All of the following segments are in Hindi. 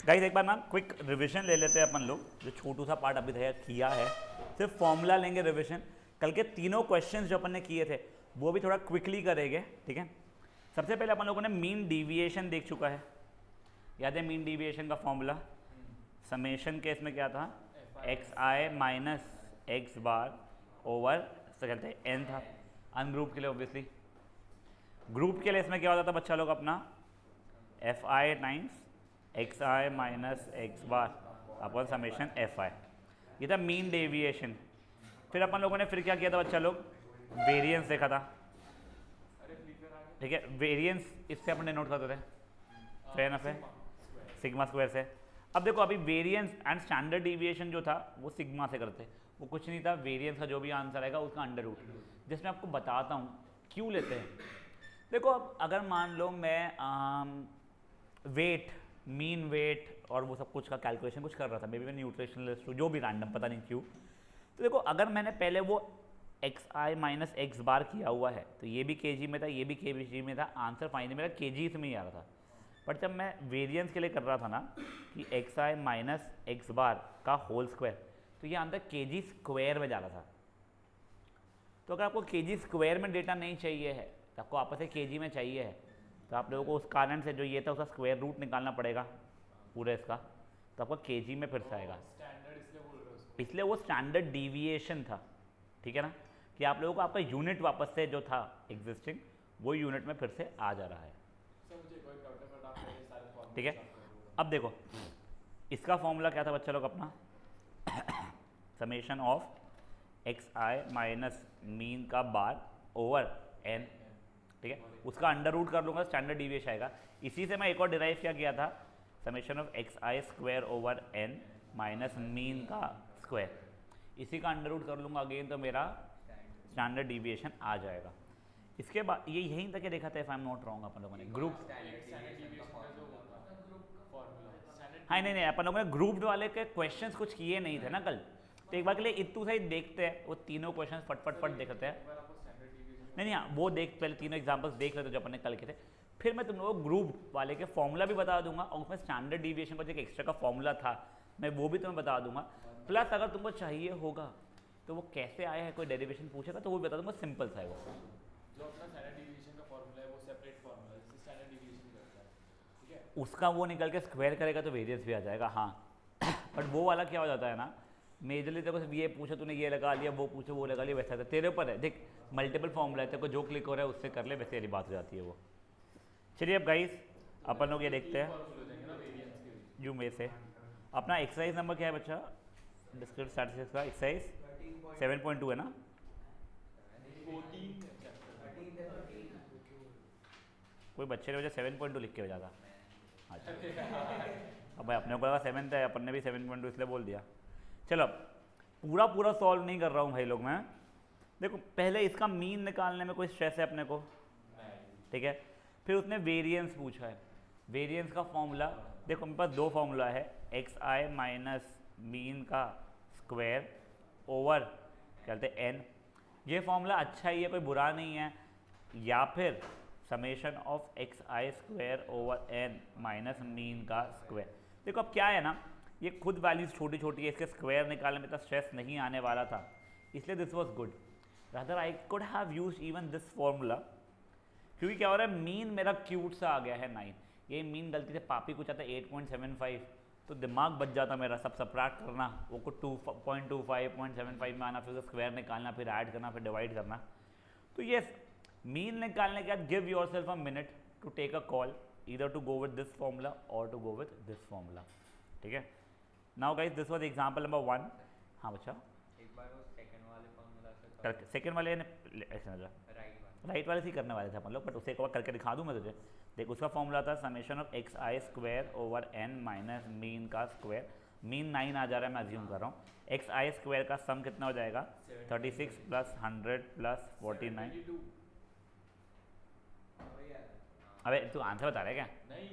गाइस एक बार ना क्विक रिवीजन ले लेते हैं अपन लोग, जो छोटू सा पार्ट अभी तक किया है, सिर्फ फॉर्मूला लेंगे रिवीजन। कल के तीनों क्वेश्चंस जो अपन ने किए थे वो भी थोड़ा क्विकली करेंगे, ठीक है। सबसे पहले अपन लोगों ने मीन डेविएशन देख चुका है, याद है मीन डेविएशन का फॉर्मूला? समेशन केस में क्या था, एक्स आई माइनस एक्स बार ओवर कहते हैं एन था, अनग्रुप के लिए ऑब्वियसली। ग्रुप के लिए इसमें क्या होता था बच्चा लोग अपना, F I times X I minus x bar upon summation F I, ये था मीन डेविएशन। फिर अपन लोगों ने फिर क्या किया था बच्चा लोग, वेरिएंस देखा था, ठीक है। वेरिएंस इससे अपन नोट करते थे, फेयर ना है, सिग्मा स्क्वायर से। अब देखो अभी वेरिएंस एंड स्टैंडर्ड डेविएशन जो था वो सिग्मा से करते, वो कुछ नहीं था, वेरिएंस का जो भी आंसर आएगा उसका अंडर रूट, जिसमें आपको बताता हूँ क्यों लेते हैं। देखो अब अगर मान लो मैं वेट, मीन वेट और वो सब कुछ का कैलकुलेशन कुछ कर रहा था, मे बी मैं न्यूट्रिशनलिस्ट हूँ, जो भी रैंडम पता नहीं क्यों, तो देखो अगर मैंने पहले वो एक्स आई माइनस एक्स बार किया हुआ है तो ये भी केजी में था, ये भी केजी में था, आंसर फाइनली मेरा केजी में ही आ रहा था। बट जब मैं वेरिएंस के लिए कर रहा था ना कि एक्स आई माइनस एक्स बार का होल स्क्वायर, तो ये आंसर केजी स्क्वायर में जा रहा था। तो अगर आपको केजी स्क्वायर में डेटा नहीं चाहिए है तो आपको आपस में केजी में चाहिए है, तो आप लोगों को उस कारण से जो ये था उसका स्क्वायर रूट निकालना पड़ेगा पूरे इसका, तो आपका केजी में फिर से आएगा। इसलिए वो स्टैंडर्ड डेविएशन था, ठीक है ना, कि आप लोगों को आपका यूनिट वापस से जो था एग्जिस्टिंग वो यूनिट में फिर से आ जा रहा है, ठीक है। अब देखो इसका फॉर्मूला क्या था बच्चा लोग अपना, summation of x I minus mean का बार ओवर एन, ठीक है, उसका अंडर रूट कर लूँगा, स्टैंडर्ड डेविएशन आएगा। इसी से मैं एक और डिराइव क्या किया था, summation of x I square over n minus mean का स्क्वायर, इसी का अंडर रूट कर लूँगा अगेन, तो मेरा स्टैंडर्ड डेविएशन आ जाएगा। इसके बाद ये यहीं तक देखा था, if I am not wrong, अपन लोगों ने ग्रुप, हाँ नहीं अपन लोगों ने ग्रुप्ड वाले के क्वेश्चंस कुछ किए नहीं थे ना कल, तो एक बार के लिए इतू सही देखते हैं, वो तीनों क्वेश्चंस फट देखते हैं। नहीं हाँ वो देख, पहले तीनों एग्जांपल्स देख लेते जो अपन ने कल के थे, फिर मैं तुम लोगों को ग्रुप वाले के फॉर्मूला भी बता दूंगा, और उसमें स्टैंडर्ड डेविएशन का जो एक एक्स्ट्रा का फॉर्मूला था मैं वो भी तुम्हें बता दूंगा। प्लस अगर तुमको चाहिए होगा तो वो कैसे आया है, कोई डेरिवेशन पूछेगा तो वो भी बता दूंगा, सिंपल सा है वो। जो अपना स्टैंडर्ड डेविएशन का फॉर्मूला है वो सेपरेट फॉर्मूला है, जिससे स्टैंडर्ड डेविएशन करता है, ठीक है, उसका वो निकल के स्क्वायर करेगा तो वेरियंस भी आ जाएगा, हाँ। बट वो वाला क्या हो जाता है ना, मेजरली तेरे को ये पूछा तूने ये लगा लिया, वो पूछो वो लगा लिया, वैसा तेरे ऊपर है, देख मल्टीपल फॉर्मूला है, तेरे को जो क्लिक हो रहा है उससे कर ले, वैसे वाली बात हो जाती है वो। चलिए अब गाइस अपन लोग ये देखते हैं यू में से अपना एक्सरसाइज नंबर क्या है बच्चा, डिस्क्रिट स्टैटिस्टिक्स का एक्सरसाइज 7.2 है ना, कोई बच्चे ने वजह 7.2 लिख के भेजा था। अच्छा अब भाई अपने को लगा 7 है, अपन ने भी 7.2 इसलिए बोल दिया। चलो पूरा सॉल्व नहीं कर रहा हूँ भाई लोग मैं, देखो पहले इसका मीन निकालने में कोई स्ट्रेस है अपने को, ठीक है। फिर उसने वेरिएंस पूछा है, वेरिएंस का फॉर्मूला देखो मेरे पास दो फॉर्मूला है, एक्स आई माइनस मीन का स्क्वायर ओवर कहते हैं एन, ये फॉर्मूला अच्छा ही है, कोई बुरा नहीं है, या फिर summation of x I square over n minus mean का स्क्वायर। देखो अब क्या है ना, ये खुद वैल्यूज छोटी छोटी है, इसके स्क्वायर निकालने में इतना स्ट्रेस नहीं आने वाला था, इसलिए this was good, rather I could have used even this formula, क्योंकि क्या हो रहा है मीन मेरा क्यूट सा आ गया है 9, ये मीन गलती से पापी कुछ आता है 8.75, तो दिमाग बच जाता मेरा सब सबट्रैक्ट करना, वो को 2.25 0.75 में आना, फिर उसका स्क्वायर निकालना, फिर ऐड करना, फिर डिवाइड करना। तो ये मीन निकालने के बाद give yourself a minute to take a call, either to go with this formula or to go with this formula, ठीक है। Now guys this was example number 1। हाँ बच्चा एक बार वो सेकंड वाले फॉर्मूला से कर, सेकंड वाले ने राइट वाले से ही करने वाले थे अपन लोग, बट उसे एक बार करके दिखा दूँ मैं तुझे। देख उसका फॉर्मूला था summation of x I square over n minus mean का स्क्वायर, मीन 9 आ जा रहा है मैं अज्यूम कर रहा हूँ, एक्स आई स्क्वायर का सम कितना हो जाएगा 36 प्लस 100 प्लस 49। अबे तू आंसर बता रहा है क्या? नहीं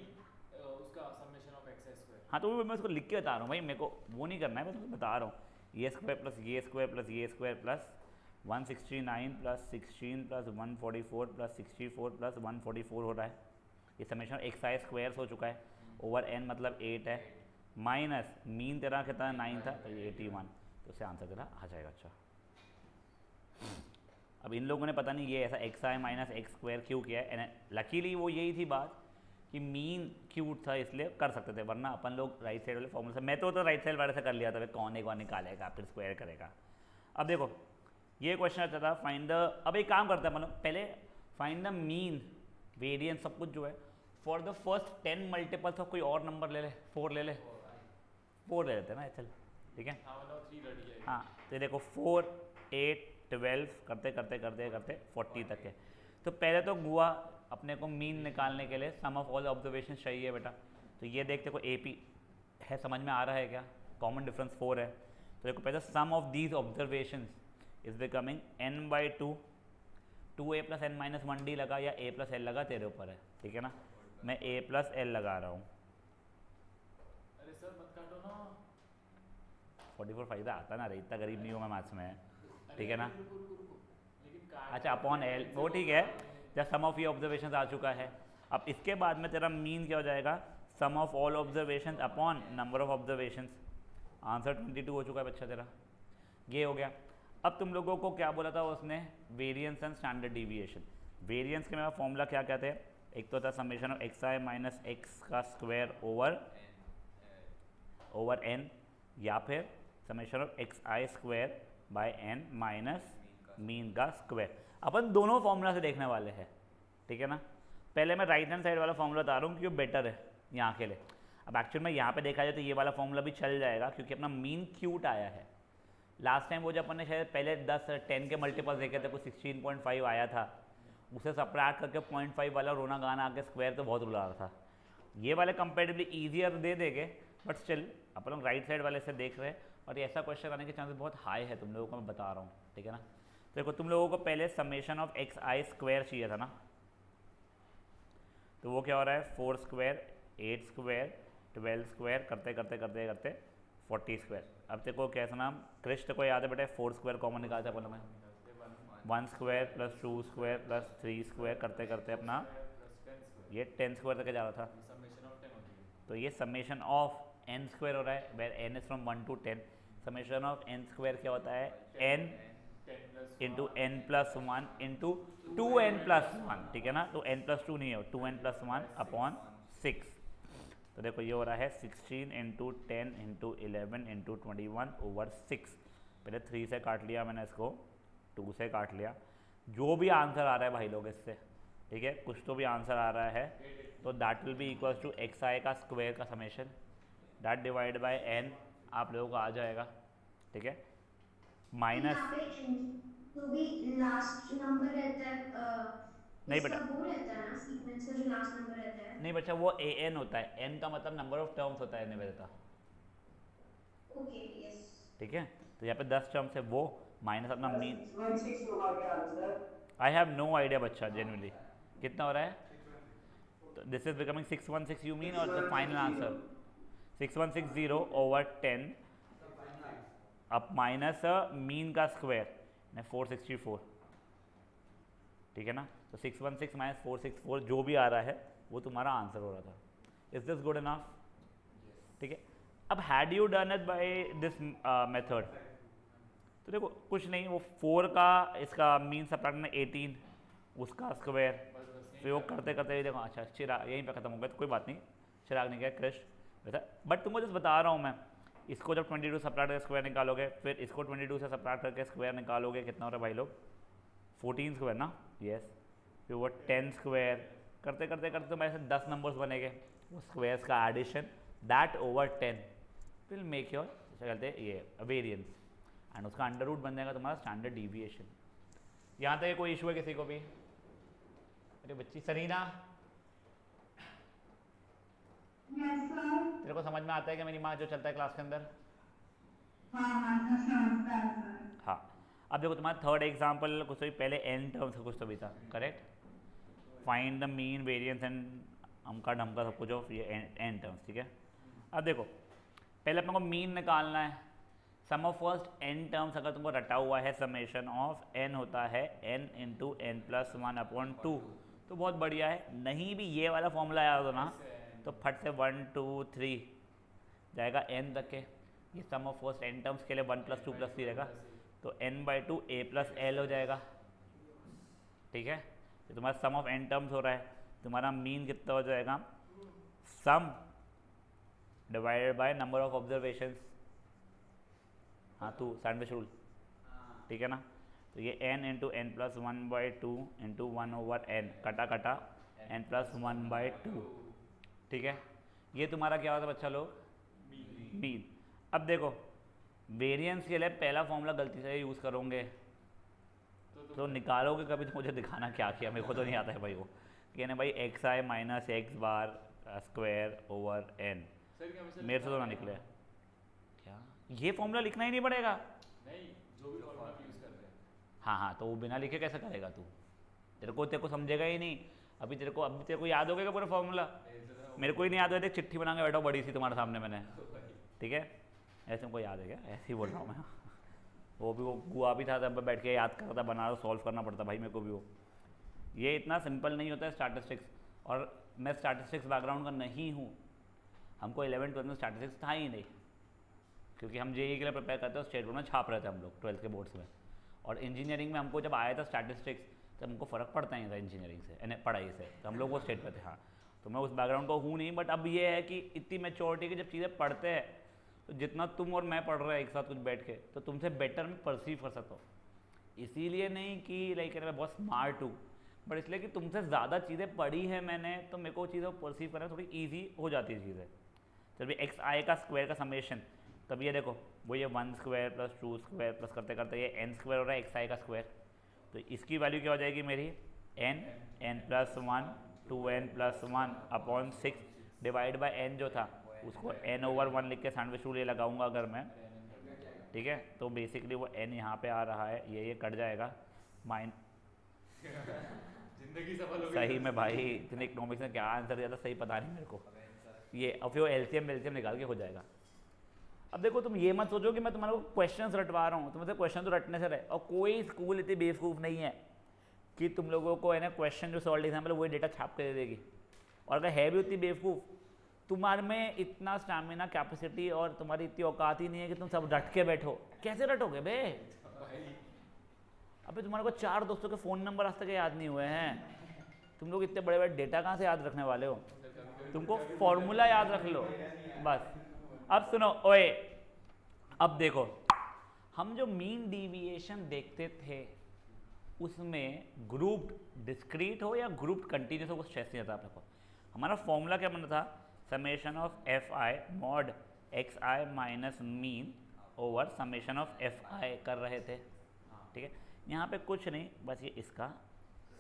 उसका समेशन ऑफ एक्स स्क्वायर, हाँ तो मैं उसको लिख के बता रहा हूँ भाई, मेरे को वो नहीं करना है, मैं तुमको बता रहा हूँ, ये स्क्वायर प्लस ये स्क्वायर प्लस ये square plus 169 plus 16 plus 144 plus 64 plus 144 हो रहा है, ये समेशन एक्स आई स्क्वायर हो चुका है, ओवर एन मतलब 8 है, माइनस मीन तेरा कितना 9 था तो ये 81, तो उससे आंसर तेरा आ जाएगा। अच्छा अब इन लोगों ने पता नहीं ये ऐसा एक्स आई माइनस एक्स स्क्वायर क्यों किया है। लकीली वो यही थी बात कि मीन क्यूट था इसलिए कर सकते थे, वरना अपन लोग राइट साइड वाले फॉर्मूला से, मैं तो राइट साइड वाले से कर लिया था, कौन एक बार निकालेगा फिर स्क्वायर करेगा। अब देखो ये क्वेश्चन अच्छा था, फाइंड द, अब एक काम करते हैं मतलब पहले फाइंड द मीन वेरिएंस सब कुछ जो है for the first 10 multiples of कोई और नंबर ले ले, 4 ले ले, 4 ले लेते हैं ना, चल ठीक है। हाँ मतलब 3 रेडी है। हाँ तो देखो 4, 8, 12 करते करते करते करते 40 तक है। तो पहले तो हुआ अपने को मीन निकालने के लिए सम ऑफ ऑल ऑब्जर्वेशन चाहिए बेटा। तो ये देखते को ए पी है, समझ में आ रहा है क्या, कॉमन डिफरेंस 4 है। तो देखो पहले sum of these observation is becoming n/2, 2a + n - 1d लगा या a + l लगा, तेरे ऊपर है, ठीक है ना। मैं a + l लगा रहा हूँ। अरे सर मत काटो ना। 44 फायदा आता ना रे, इतना गरीब नहीं हूँ मैं मैथ्स में, ठीक है ना। रुको रुको रुको, लेकिन काट अच्छा अपॉन एल वो ठीक है, जब सम ऑफ ये ऑब्जर्वेशन आ चुका है। अब इसके बाद में तेरा मीन क्या हो जाएगा, sum of all observation upon number of observation. Answer 22 हो चुका है बच्चा तेरा, ये हो गया। अब तुम लोगों को क्या बोला था उसने, variance and standard deviation. Variance के मेरा फॉर्मूला क्या कहते हैं, एक तो था summation of x I minus x का स्क्वायर ओवर एन, या फिर summation of x I square by n minus mean का स्क्वायर। अपन दोनों फॉर्मूला से देखने वाले हैं, ठीक है ना। पहले मैं राइट हैंड साइड वाला फॉर्मूला बता रहा हूँ क्योंकि बेटर है यहाँ के लिए। अब एक्चुअल में यहाँ पे देखा जाए तो ये वाला फॉर्मूला भी चल जाएगा क्योंकि अपना मीन क्यूट आया है। लास्ट टाइम वो जब अपन ने शायद पहले 10 के मल्टीपल देखे थे, कुछ 16.5 आया था, उसे सब्ट्रैक्ट करके 0.5 वाला रोना गाना आके स्क्वायर तो बहुत रुला रहा था। ये वाले कंपेरेटिवली ईजियर दे देंगे, बट स्टिल अपन लोग राइट साइड वाले से देख रहे हैं और ये ऐसा क्वेश्चन आने के चांसेस बहुत हाई है, तुम लोगों को मैं बता रहा हूँ, ठीक है ना। तो देखो तुम लोगों को पहले summation of x I square चाहिए था ना, तो वो क्या हो रहा है 4 स्क्वायर 8 स्क्वायर 12 स्क्वायर करते करते करते करते 40 स्क्वायर। अब तेरे को कैसा नाम कृष्ण को याद है बेटा, 4 स्क्वायर कॉमन निकालते हैं अपन में, 1 square plus 2 square plus 3 square करते करते अपना ये 10 स्क्वायर तक जा रहा था। समेशन ऑफ 10 होती है। तो ये समेशन ऑफ n स्क्वायर हो रहा है, where n is from 1 to 10। Summation of n square क्या होता है, n 10 into n plus 1 into 2n plus 1, ठीक है ना। तो n प्लस 2 नहीं हो, 2n प्लस 1 अपॉन 6। तो देखो ये हो रहा है 16 इंटू 10 इंटू 11 इंटू 21 ओवर 6। पहले 3 से काट लिया मैंने इसको, 2 से काट लिया, जो भी आंसर आ रहा है भाई लोग इससे, ठीक है, कुछ तो भी आंसर आ रहा है, तो that will be equal to X I का स्क्वायर का summation that divide by n आप लोगों को आ जाएगा, ठीक है, माइनस यहाँ पे जो भी लास्ट नंबर रहता है नहीं इसका बेटा, वो रहता है ना, सीक्वेंस का जो लास्ट नंबर रहता है। नहीं बच्चा वो an होता है, n का मतलब नंबर ऑफ टर्म्स होता है बेटा, ओके यस, ठीक है। तो यहाँ पे 10 टर्म्स है वो माइनस अपना मीन, 616 होगा क्या answer? I have no idea बच्चा जेन्युइनली कितना हो रहा है। तो this is becoming 616 you mean, और द फाइनल आंसर 6160 ओवर 10 अब माइनस मीन का स्क्वायर ने 464, ठीक है ना। तो 616 माइनस 464 जो भी आ रहा है वो तुम्हारा आंसर हो रहा था। इज दिस गुड इनफ, ठीक है। अब had you done it by this method, तो देखो कुछ नहीं, वो 4 का इसका मीन सब्ट्रैक्ट में 18 उसका स्क्वायर, फिर वो करते करते ही देखो अच्छा चिराग यहीं पे खत्म हो गया, तो कोई बात नहीं, चिराग नहीं गया कृष्ण वैसा। बट तुमको जस्ट बता रहा हूँ मैं, इसको जब 22 सब्ट्रैक्ट करके स्क्वायर निकालोगे, फिर इसको 22 से सब्ट्रैक्ट करके स्क्वायर निकालोगे, कितना हो रहा है भाई लोग 14 स्क्वायर ना, यस। फिर वो 10 स्क्वायर करते करते करते तुम्हारे से 10 नंबर्स बनेंगे, वो स्क्वायर्स का addition that over 10 will make your क्या कहते हैं ये वेरिएंस, एंड उसका अंडर रूट बन जाएगा तुम्हारा स्टैंडर्ड डिविएशन। यहाँ तक कोई इशू है किसी को भी? अरे बच्ची सरीना, यस सर, तेरे को समझ में आता है कि मेरी माँ जो चलता है क्लास के अंदर? हाँ समझता है सर। हाँ, अब देखो तुम्हारा थर्ड एग्जाम्पल कुछ तो भी पहले n टर्म्स का कुछ तो भी था, correct. Find the mean variance and अमका ढमका सब कुछ ऑफ ये n टर्म्स, ठीक है। अब देखो पहले अपने को मीन निकालना है, सम ऑफ फर्स्ट n टर्म्स अगर तुमको रटा हुआ है, समेशन ऑफ n होता है n into n plus 1 upon 2, तो बहुत बढ़िया है। नहीं भी ये वाला फॉर्मूला आया तो ना, तो फट से 1 2 3 जाएगा n तक के, ये सम ऑफ फर्स्ट n टर्म्स के लिए 1 + 2 + 3 रहेगा, तो n/2 a + l हो जाएगा। ठीक है, तो तुम्हारा सम ऑफ n टर्म्स हो रहा है, तुम्हारा मीन कितना हो जाएगा, सम divided by number of observations. हाँ तू सैंडविच रूल, ठीक है ना, तो ये n into n + 1/2 into 1/n कटा कटा n + 1/2। ठीक है, ये तुम्हारा क्या होता है बच्चा लोग, मीन। अब देखो वेरिएंस के लिए पहला फॉर्मूला गलती से यूज़ करोगे तो निकालोगे कभी, तो मुझे दिखाना क्या किया, मेरे को तो नहीं आता है भाई वो, कहने भाई xi - x bar square over n, sir क्या हमेशा मेरे से तो ना निकले। क्या ये फॉर्मूला लिखना ही नहीं पड़ेगा? नहीं, जो भी फॉर्मूला यूज कर रहे हैं। हाँ, तो वो बिना लिखे कैसे करेगा तू, तेरे को समझेगा ही नहीं। अभी तेरे को याद हो गया पूरा फॉर्मूला, मेरे को ही नहीं याद हो, देख चिट्ठी बना के बैठा हूँ बड़ी सी तुम्हारे सामने मैंने, ठीक है, ऐसे हमको याद है क्या, ऐसे ही बोल रहा हूँ मैं। वो भी वो गुआ भी था तब बैठ के याद करता, बना रहा, सॉल्व करना पड़ता भाई मेरे को भी वो। ये इतना सिंपल नहीं होता है स्टैटिस्टिक्स, और मैं स्टैटिस्टिक्स बैकग्राउंड का नहीं हूँ, हमको 11th-12th में स्टैटिस्टिक्स था ही नहीं, क्योंकि हम जेईई के लिए प्रिपेयर करते हैं, स्टेट बोर्ड में छाप रहे थे हम लोग 12th के बोर्ड्स में। और इंजीनियरिंग में हमको जब आया था स्टैटिस्टिक्स, तब हमको फ़र्क पड़ता ही था इंजीनियरिंग से, यानी पढ़ाई से, तो हम लोग वो स्टेट पे थे। हाँ, तो मैं उस बैकग्राउंड को हूँ नहीं, बट अब ये है कि इतनी मैच्योरिटी की जब चीज़ें पढ़ते हैं, तो जितना तुम और मैं पढ़ रहे हैं एक साथ कुछ बैठ के, तो तुमसे बेटर मैं परसीव कर सकता हूँ। इसीलिए नहीं कि लाइक मैं बहुत स्मार्ट हूँ, बट इसलिए कि तुमसे ज़्यादा चीज़ें पढ़ी हैं मैंने, तो मेरे को चीज़ें परसीव करना थोड़ी ईजी हो जाती है चीज़ें। जब भी xi का स्क्वायर का समेशन, तब ये देखो वो ये 1 स्क्वायर + 2 स्क्वायर प्लस करते करते ये n स्क्वायर हो रहा है xi का स्क्वायर, तो इसकी वैल्यू क्या हो जाएगी मेरी, n + 1 2n + 1/6 divide by n जो था उसको n/1 लिख के सैंडविच रूल ये लगाऊंगा अगर मैं, ठीक है, तो बेसिकली वो n यहाँ पे आ रहा है, ये कट जाएगा माइन। जिंदगी सफल हो गई। सही में भाई इतने इकोनॉमिक्स में क्या आंसर दिया था सही पता नहीं मेरे को, ये अब फिर एलसीएम निकाल के हो जाएगा। अब देखो तुम ये मत सोचो कि मैं तुम्हारे को क्वेश्चंस रटवा रहा हूँ, तुम्हारे क्वेश्चन तो रटने से रहे, और कोई स्कूल इतनी बेवकूफ़ नहीं है कि तुम लोगों को है ना क्वेश्चन जो सॉल्व एग्जाम्पल वही डेटा छाप के दे देगी। और अगर है भी उतनी बेवकूफ़, तुम्हारे में इतना स्टैमिना कैपेसिटी और तुम्हारी इतनी औकात ही नहीं है कि तुम सब रट के बैठो। कैसे रटोगे बे? अबे तुम्हारे को 4 दोस्तों के फ़ोन नंबर आज तक याद नहीं हुए हैं, तुम लोग इतने बड़े बड़े डेटा कहाँ से याद रखने वाले हो? तुमको फॉर्मूला याद रख लो बस। अब सुनो ओए, अब देखो हम जो मीन डिविएशन देखते थे उसमें ग्रुप्ड डिस्क्रीट हो या ग्रुप्ड कंटिन्यूस हो, कुछ स्ट्रेस नहीं आता आप लोग को। हमारा फॉर्मूला क्या बना था, summation of fi mod xi minus mean over summation of fi कर रहे थे, ठीक है। यहाँ पे कुछ नहीं, बस ये इसका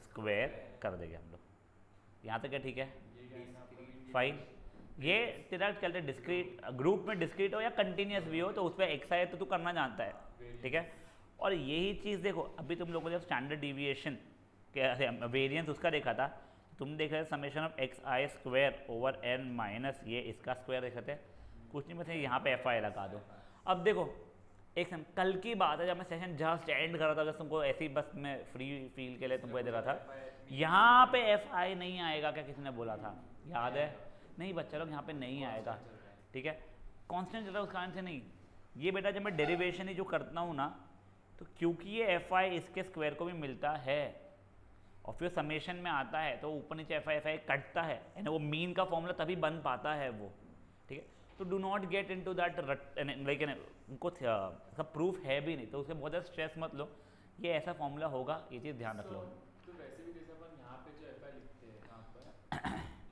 स्क्वायर कर देंगे हम लोग, यहाँ तक क्या ठीक है, फाइन। ये तेरा क्या कहते हैं डिस्क्रीट, ग्रुप में डिस्क्रीट हो या कंटिन्यूस भी हो तो उस पर xi तो तू करना जानता है, ठीक है। और यही चीज़ देखो अभी तुम लोगों ने जब स्टैंडर्ड डिविएशन के वेरिएंस उसका देखा था, तुम देख रहे summation of xi square over n minus ये इसका स्क्वायर देख रहे थे, कुछ नहीं, बस यहाँ पे fi लगा दो। अब देखो एक कल की बात है जब मैं सेशन जस्ट एंड कर रहा था, जब तुमको ऐसी बस मैं फ्री फील के लिए तुमको दे रहा था, यहाँ पे fi नहीं आएगा क्या किसी ने बोला था, याद है? नहीं बच्चा लोग यहाँ पे नहीं आएगा, ठीक है, कांस्टेंट चल रहा है उस कारण से नहीं। ये बेटा जब मैं डेरिवेशन ही जो करता हूँ ना, तो क्योंकि ये fi इसके स्क्वायर को भी मिलता है और फिर समेशन में आता है तो ऊपर नीचे fi कटता है, यानी वो मीन का फॉर्मूला तभी बन पाता है वो, ठीक है। तो do not get into that like उनको इसका प्रूफ है भी नहीं, तो उसके बहुत ज़्यादा स्ट्रेस मत लो, ये ऐसा फॉर्मूला होगा, ये चीज़ ध्यान रख लो। तो वैसे भी जैसे अपन यहाँ पे जो fi लिखते हैं कहाँ पर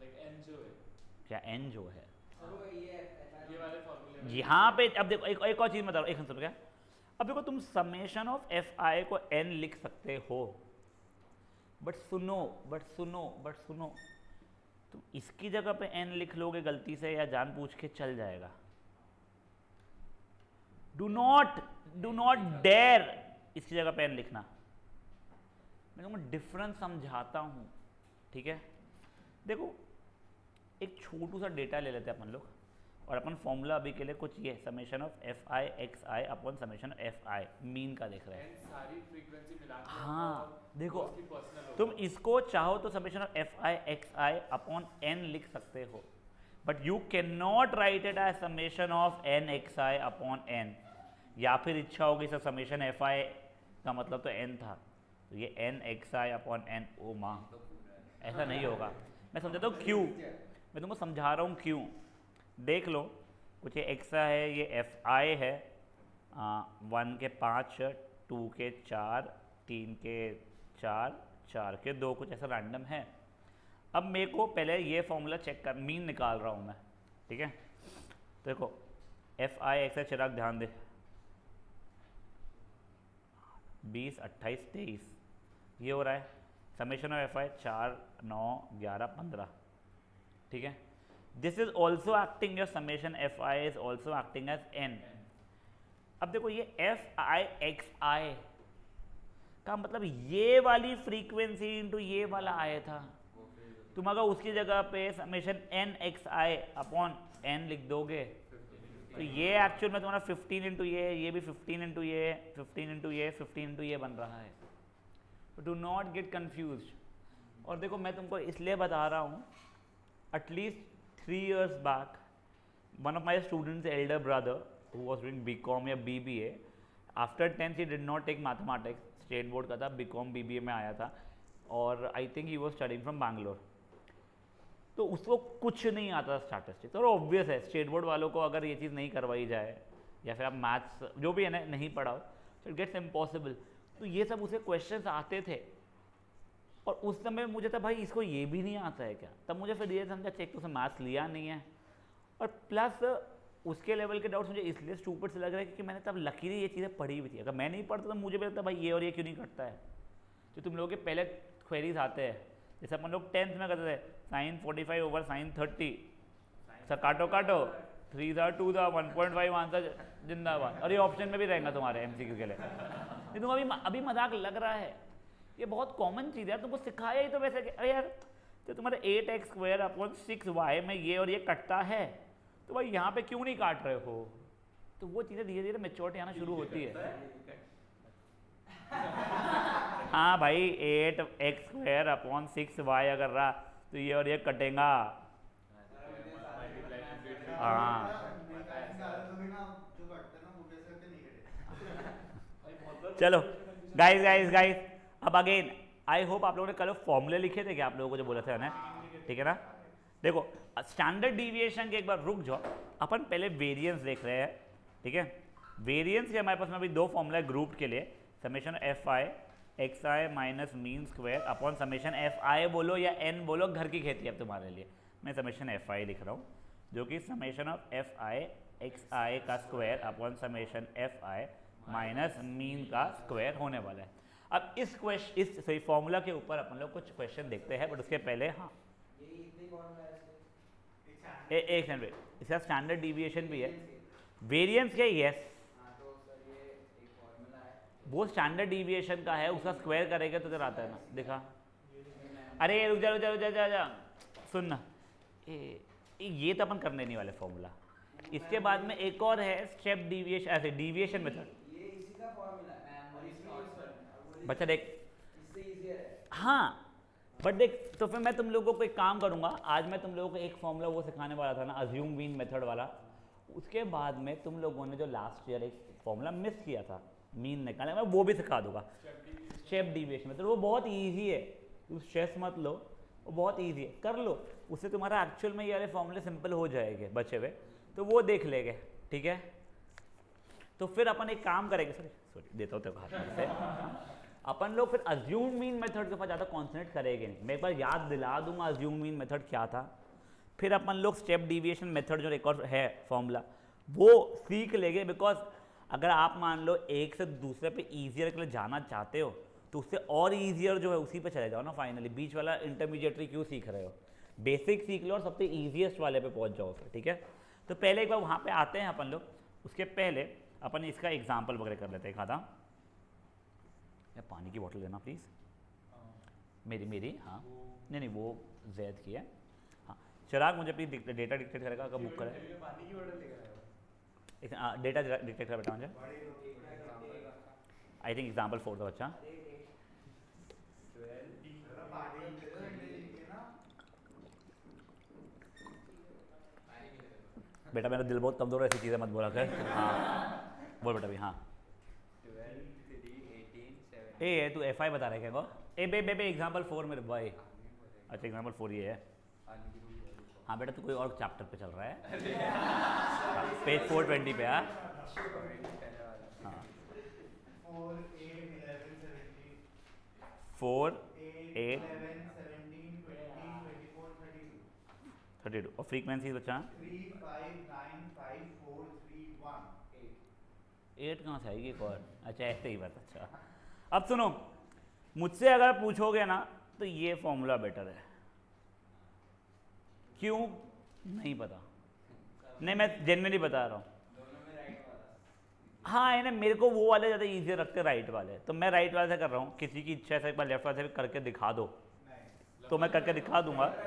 लाइक n जो है, क्या n जो है ये वाले फॉर्मूले में यहाँ पे, अब देखो एक और चीज़ बता रहा हूँ, एक सुनो क्या, अब देखो तुम समेशन ऑफ fi को n लिख सकते हो, बट सुनो तुम इसकी जगह पे n लिख लोगे गलती से या जानबूझ के चल जाएगा। डू नॉट डेयर इसकी जगह पे n लिखना। मैं तुमको डिफरेंस समझाता हूँ, ठीक है। देखो एक छोटू सा डेटा ले लेते हैं अपन लोग, और अपन फॉर्मूला अभी के लिए कुछ ये summation of fi xi upon summation fi mean का देख रहे हैं। n सारी फ्रीक्वेंसी मिला के हाँ देखो उसकी पर्सनल तुम इसको चाहो तो summation of fi xi upon n लिख सकते हो, but you can not write it as summation of n x i upon n, या फिर इच्छा होगी सर समेशन एफ आई का मतलब तो एन था, तो ये N x i upon N, ओ माँ ऐसा नहीं होगा। मैं समझाता हूँ क्यों, मैं तुमको समझा रहा हूँ क्यों। देख लो कुछ ये एक्स है, ये एफ आई है, 1 के 5, 2 के 4, 3 के 4, 4 के 2, कुछ ऐसा रैंडम है। अब मेरे को पहले ये फॉर्मूला चेक कर, मीन निकाल रहा हूँ मैं, ठीक है। देखो एफ आई एक्स है, चिराग ध्यान दे, 20, 28, 23 ये हो रहा है। समेशन ऑफ एफ आई 4, 9, 11, 15, ठीक है। This is also acting your summation F i is also acting as n. अब देखो ये एफ आई एक्स आई का मतलब ये वाली फ्रीक्वेंसी इंटू ये वाला आया था। तुम अगर उसकी जगह पे summation N x i upon N लिख दोगे तो ये एक्चुअल में तुम्हारा 15 इंटू ये भी 15 इंटू ये, 15 इंटू ये, 15 इंटू ये बन रहा है। Do not get confuse. और देखो मैं तुमको इसलिए बता रहा हूँ, at least 3 years back one of my students elder brother who was doing BCom या BBA, after 10th he did not take mathematics, state board का था, BCom BBA में आया था, और I think he was studying from Bangalore. तो उसको कुछ नहीं आता स्टैटिस्टिक्स, और ऑब्वियस है स्टेट बोर्ड वालों को अगर ये चीज़ नहीं करवाई जाए या फिर आप मैथ्स जो भी है ना नहीं पढ़ाओ तो इट गेट्स इम्पॉसिबल। तो ये सब उसे क्वेश्चंस आते थे, और उस समय मुझे था भाई इसको ये भी नहीं आता है क्या। तब मुझे फिर ये समझा चेक तो उसे मैथ्स लिया नहीं है, और प्लस उसके लेवल के डाउट्स मुझे इसलिए स्टूपिड से लग रहा है क्योंकि मैंने तब लकीली ये चीज़ें पढ़ी हुई थी। अगर मैं नहीं पढ़ता तो मुझे भी लगता भाई ये और ये क्यों नहीं करता है। जो तुम लोगों के पहले क्वेरीज आते हैं, जैसे अपन लोग 10th में करते थे sin 45 ओवर sin 30, सर काटो काटो, 3 था 2 था 1.5 आंसर जिंदाबाद, और ये ऑप्शन में भी रहेगा तुम्हारे MCQ के लिए। ये तुम अभी मजाक लग रहा है, ये बहुत कॉमन चीज़ है, तुमको सिखाया ही तो वैसे कि अरे यार तो तुम्हारे 8x² अपॉन 6y में ये और ये कटता है, तो भाई यहाँ पे क्यों नहीं काट रहे हो। तो वो चीज़ें धीरे धीरे मेच्योरिटी आना शुरू होती है। हाँ भाई 8x² अपॉन 6y अगर रहा तो ये और ये कटेगा। हाँ चलो गाइस गाइस गाइस, अब अगेन आई होप आप लोगों ने कल फॉर्मूले लिखे थे क्या, आप लोगों को जो बोला था ना, ठीक है ना। देखो स्टैंडर्ड डिविएशन के एक बार रुक जाओ, अपन पहले वेरिएंस देख रहे हैं, ठीक है। वेरिएंस के हमारे पास में अभी 2 फॉर्मूला ग्रुप के लिए, summation F I x I minus mean square upon summation F I बोलो या एन बोलो, घर की खेती है अब तुम्हारे लिए। मैं समेशन एफ आई लिख रहा हूँ जो कि summation of F I x I का square upon summation F I minus mean का स्क्वायर होने वाला है। अब इस फॉर्मूला के ऊपर अपन लोग कुछ क्वेश्चन देखते हैं, बट उसके पहले हाँ एक सेकंड, इसका स्टैंडर्ड डिविएशन भी है, वेरिएंस क्या, यस वो स्टैंडर्ड डिविएशन का है, उसका स्क्वायर करेगा तो इधर आता है ना, दिखा। अरे रुक जा रुक जा रुक जा जा सुन ना, ये तो अपन करने नहीं वाले फॉर्मूला। इसके बाद में एक और है स्टेप डिविएशन, ऐसे डिविएशन मेथड, ये इसी का फॉर्मूला है और इसमें बच्चा देख इससे इजी है। हाँ बट देख, तो फिर मैं तुम लोगों को एक काम करूंगा, आज मैं तुम लोगों को एक फॉर्मूला वो सिखाने वाला था ना, अज्यूम मीन मेथड वाला, उसके बाद में तुम लोगों ने जो लास्ट ईयर एक फॉर्मूला मिस किया था मीन निकालने, मैं वो भी सिखा दूंगा, स्टेप डिविएशन मेथड। वो बहुत ईजी है, तू स्ट्रेस मत लो, वो बहुत ईजी है, कर लो, उससे तुम्हारा एक्चुअल में ये वाले फॉर्मूले सिंपल हो जाएंगे बचे हुए, तो वो देख लेंगे, ठीक है। तो फिर अपन एक काम करेंगे, सॉरी देता हूँ तेरे हाथ से, अपन लोग फिर अज्यूम मीन मेथड के ऊपर ज़्यादा कॉन्सेंट्रेट करेंगे नहीं, मैं एक बार याद दिला दूंगा अज्यूम मीन मेथड क्या था, फिर अपन लोग स्टेप डिविएशन मेथड जो एक और है फॉर्मूला वो सीख लेंगे। बिकॉज अगर आप मान लो एक से दूसरे पे ईजियर के लिए जाना चाहते हो तो उससे और ईजियर जो है उसी पे चले जाओ ना, फाइनली बीच वाला इंटरमीडिएटरी क्यों सीख रहे हो, बेसिक सीख लो और सबसे ईजिएस्ट वाले पे पहुंच जाओ फिर, ठीक है। तो पहले एक बार वहाँ पे आते हैं अपन लोग, उसके पहले अपन इसका एग्जाम्पल वगैरह कर लेते हैं। खाता या पानी की बोतल देना प्लीज़, मेरी हाँ नहीं वो जैद की है, हाँ चिराग मुझे प्लीज़ डेटा डिक्टेट करेगा अगर बुक करे, डेटा डिक्टेट कर बेटा मुझे, आई थिंक एग्जाम्पल 4 था बच्चा। बेटा मेरा दिल बहुत कमज़ोर है, ऐसी चीज़ें मत बोला कर। हाँ बोल बेटा भी। हाँ 12, 3, 18, 7. ए तू एफ आई बता रहा है क्या को? ए बे एग्जाम्पल 4 मेरे भाई। अच्छा एग्जाम्पल 4 ये है। हाँ बेटा तू कोई और चैप्टर पे चल रहा है। पेज 420 पे। हाँ हाँ 4, 8, 11, 17. 4, 8, 11, 17, 20, 24, 32. 32 और फ्रीक्वेंसी बच्चा 3, 5, 9, 5, 4, 3, 1, 8. 8 कहाँ से आएगी एक और? अच्छा ऐसे ही बस। अच्छा अब सुनो, मुझसे अगर पूछोगे ना तो ये फॉर्मूला बेटर है। क्यों नहीं पता, नहीं मैं जेन्युइनली बता रहा हूँ। दोनों में राइट वाला. हाँ है ना, मेरे को वो वाले ज़्यादा ईजी रखते राइट वाले, तो मैं राइट वाले से कर रहा हूँ। किसी की इच्छा है एक बार लेफ्ट वाले से भी करके दिखा दो तो मैं करके दिखा दूंगा। अगर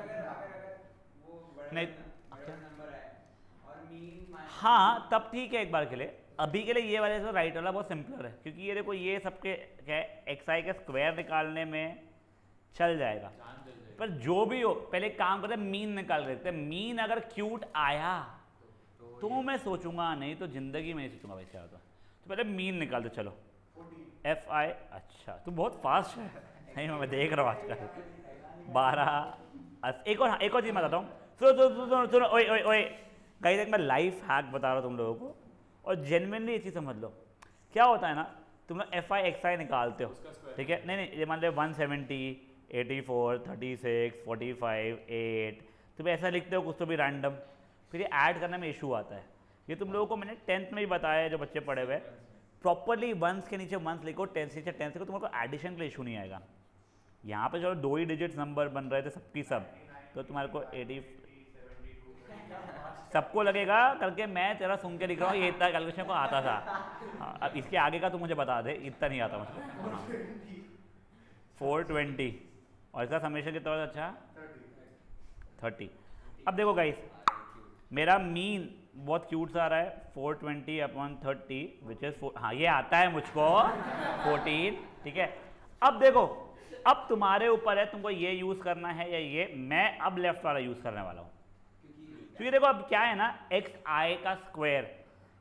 वो नहीं बड़ा नंबर है और मीन माइनस. हाँ तब ठीक है एक बार के लिए। अभी के लिए ये वाले से राइट वाला बहुत सिंपलर है, क्योंकि ये देखो ये सबके क्या है, एक्स आई का स्क्वायर निकालने में चल जाएगा। पर जो भी हो पहले एक काम करते हैं, मीन निकाल देते हैं। मीन अगर क्यूट आया तो मैं सोचूंगा, नहीं तो जिंदगी में नहीं सोचूंगा वैसे आता। तो पहले मीन निकाल दो। चलो एफ आई। अच्छा तू बहुत फास्ट है। नहीं मैं देख रहा हूँ आजकल। 12 एक और चीज़ बताता हूँ। सुनो ओए ओए ओए गाइस, एक मैं लाइफ हैक बता रहा हूँ तुम लोगों को, और जेन्युइनली ये चीज़ समझ लो। क्या होता है ना, तुम लोग एफ आई एक्स आई निकालते हो, ठीक है? नहीं ये मान लो 170, 84, 36, 45, 8, तुम ऐसा लिखते हो कुछ तो भी रैंडम, फिर ये ऐड करने में इशू आता है। ये तुम लोगों को मैंने 10th में भी बताया है, जो बच्चे पढ़े हुए प्रॉपरली वंस के नीचे वंस लिखो, 10 से नीचे 10 लिखो, तुम्हारे को एडिशन के लिए इशू नहीं आएगा। यहाँ पे चलो 2 ही डिजिट्स नंबर बन रहे थे सबकी सब, तो तुम्हारे को 80 सबको लगेगा करके मैं तेरा सुन के लिख रहा हूँ, ये इतना कैलकुलेशन को आता था। हाँ, अब इसके आगे का तू मुझे बता दे, इतना नहीं आता मुझको। हाँ 420 और इसका समेशन कितना होता है? अच्छा 30। अब देखो गाइस, मेरा मीन बहुत क्यूट सा आ रहा है 420/30 विच इज 4। हाँ ये आता है मुझको 14, ठीक है? अब देखो, अब तुम्हारे ऊपर है तुमको ये यूज़ करना है या ये। मैं अब लेफ्ट वाला यूज़ करने वाला हूँ, क्योंकि देखो अब क्या है ना, एक्स आई का स्क्वायर,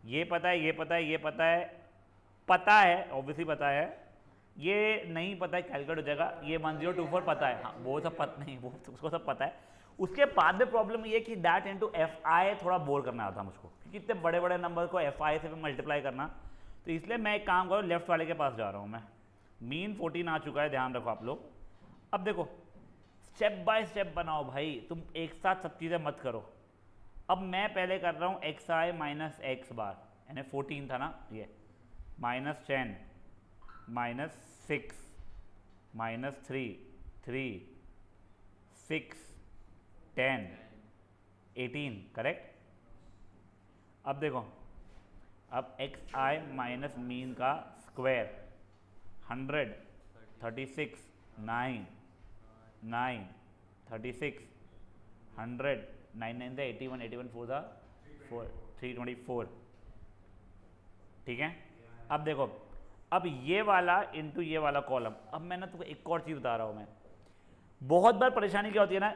ये पता है, ये पता है, ये पता है, पता है ऑब्वियसली पता है, ये नहीं पता है कैलकुलेट हो जाएगा, ये 1024 पता है। हाँ वो सब पता नहीं, वो उसको सब पता है। उसके बाद में प्रॉब्लम ये कि दैट इनटू एफ आई थोड़ा बोर करना आता मुझको, क्योंकि इतने बड़े बड़े नंबर को एफ आई से मल्टीप्लाई करना, तो इसलिए मैं एक काम करूँ, लेफ्ट वाले के पास जा रहा हूँ मैं। मीन 14 आ चुका है, ध्यान रखो आप लोग। अब देखो स्टेप बाय स्टेप बनाओ भाई, तुम एक साथ सब चीज़ें मत करो। अब मैं पहले कर रहा हूँ एक्स आई माइनस एक्स बार, यानी 14 था ना ये, -10 -6 -3 3 6 10 18 करेक्ट। अब देखो, अब एक्स आई माइनस मीन का स्क्वायर 100 36 9 9 36 100 9 9 था 81 81 4 था 4 324, ठीक है? अब देखो, अब ये वाला इंटू ये वाला कॉलम। अब मैं ना तुमको एक और चीज़ बता रहा हूँ मैं, बहुत बार परेशानी क्या होती है ना,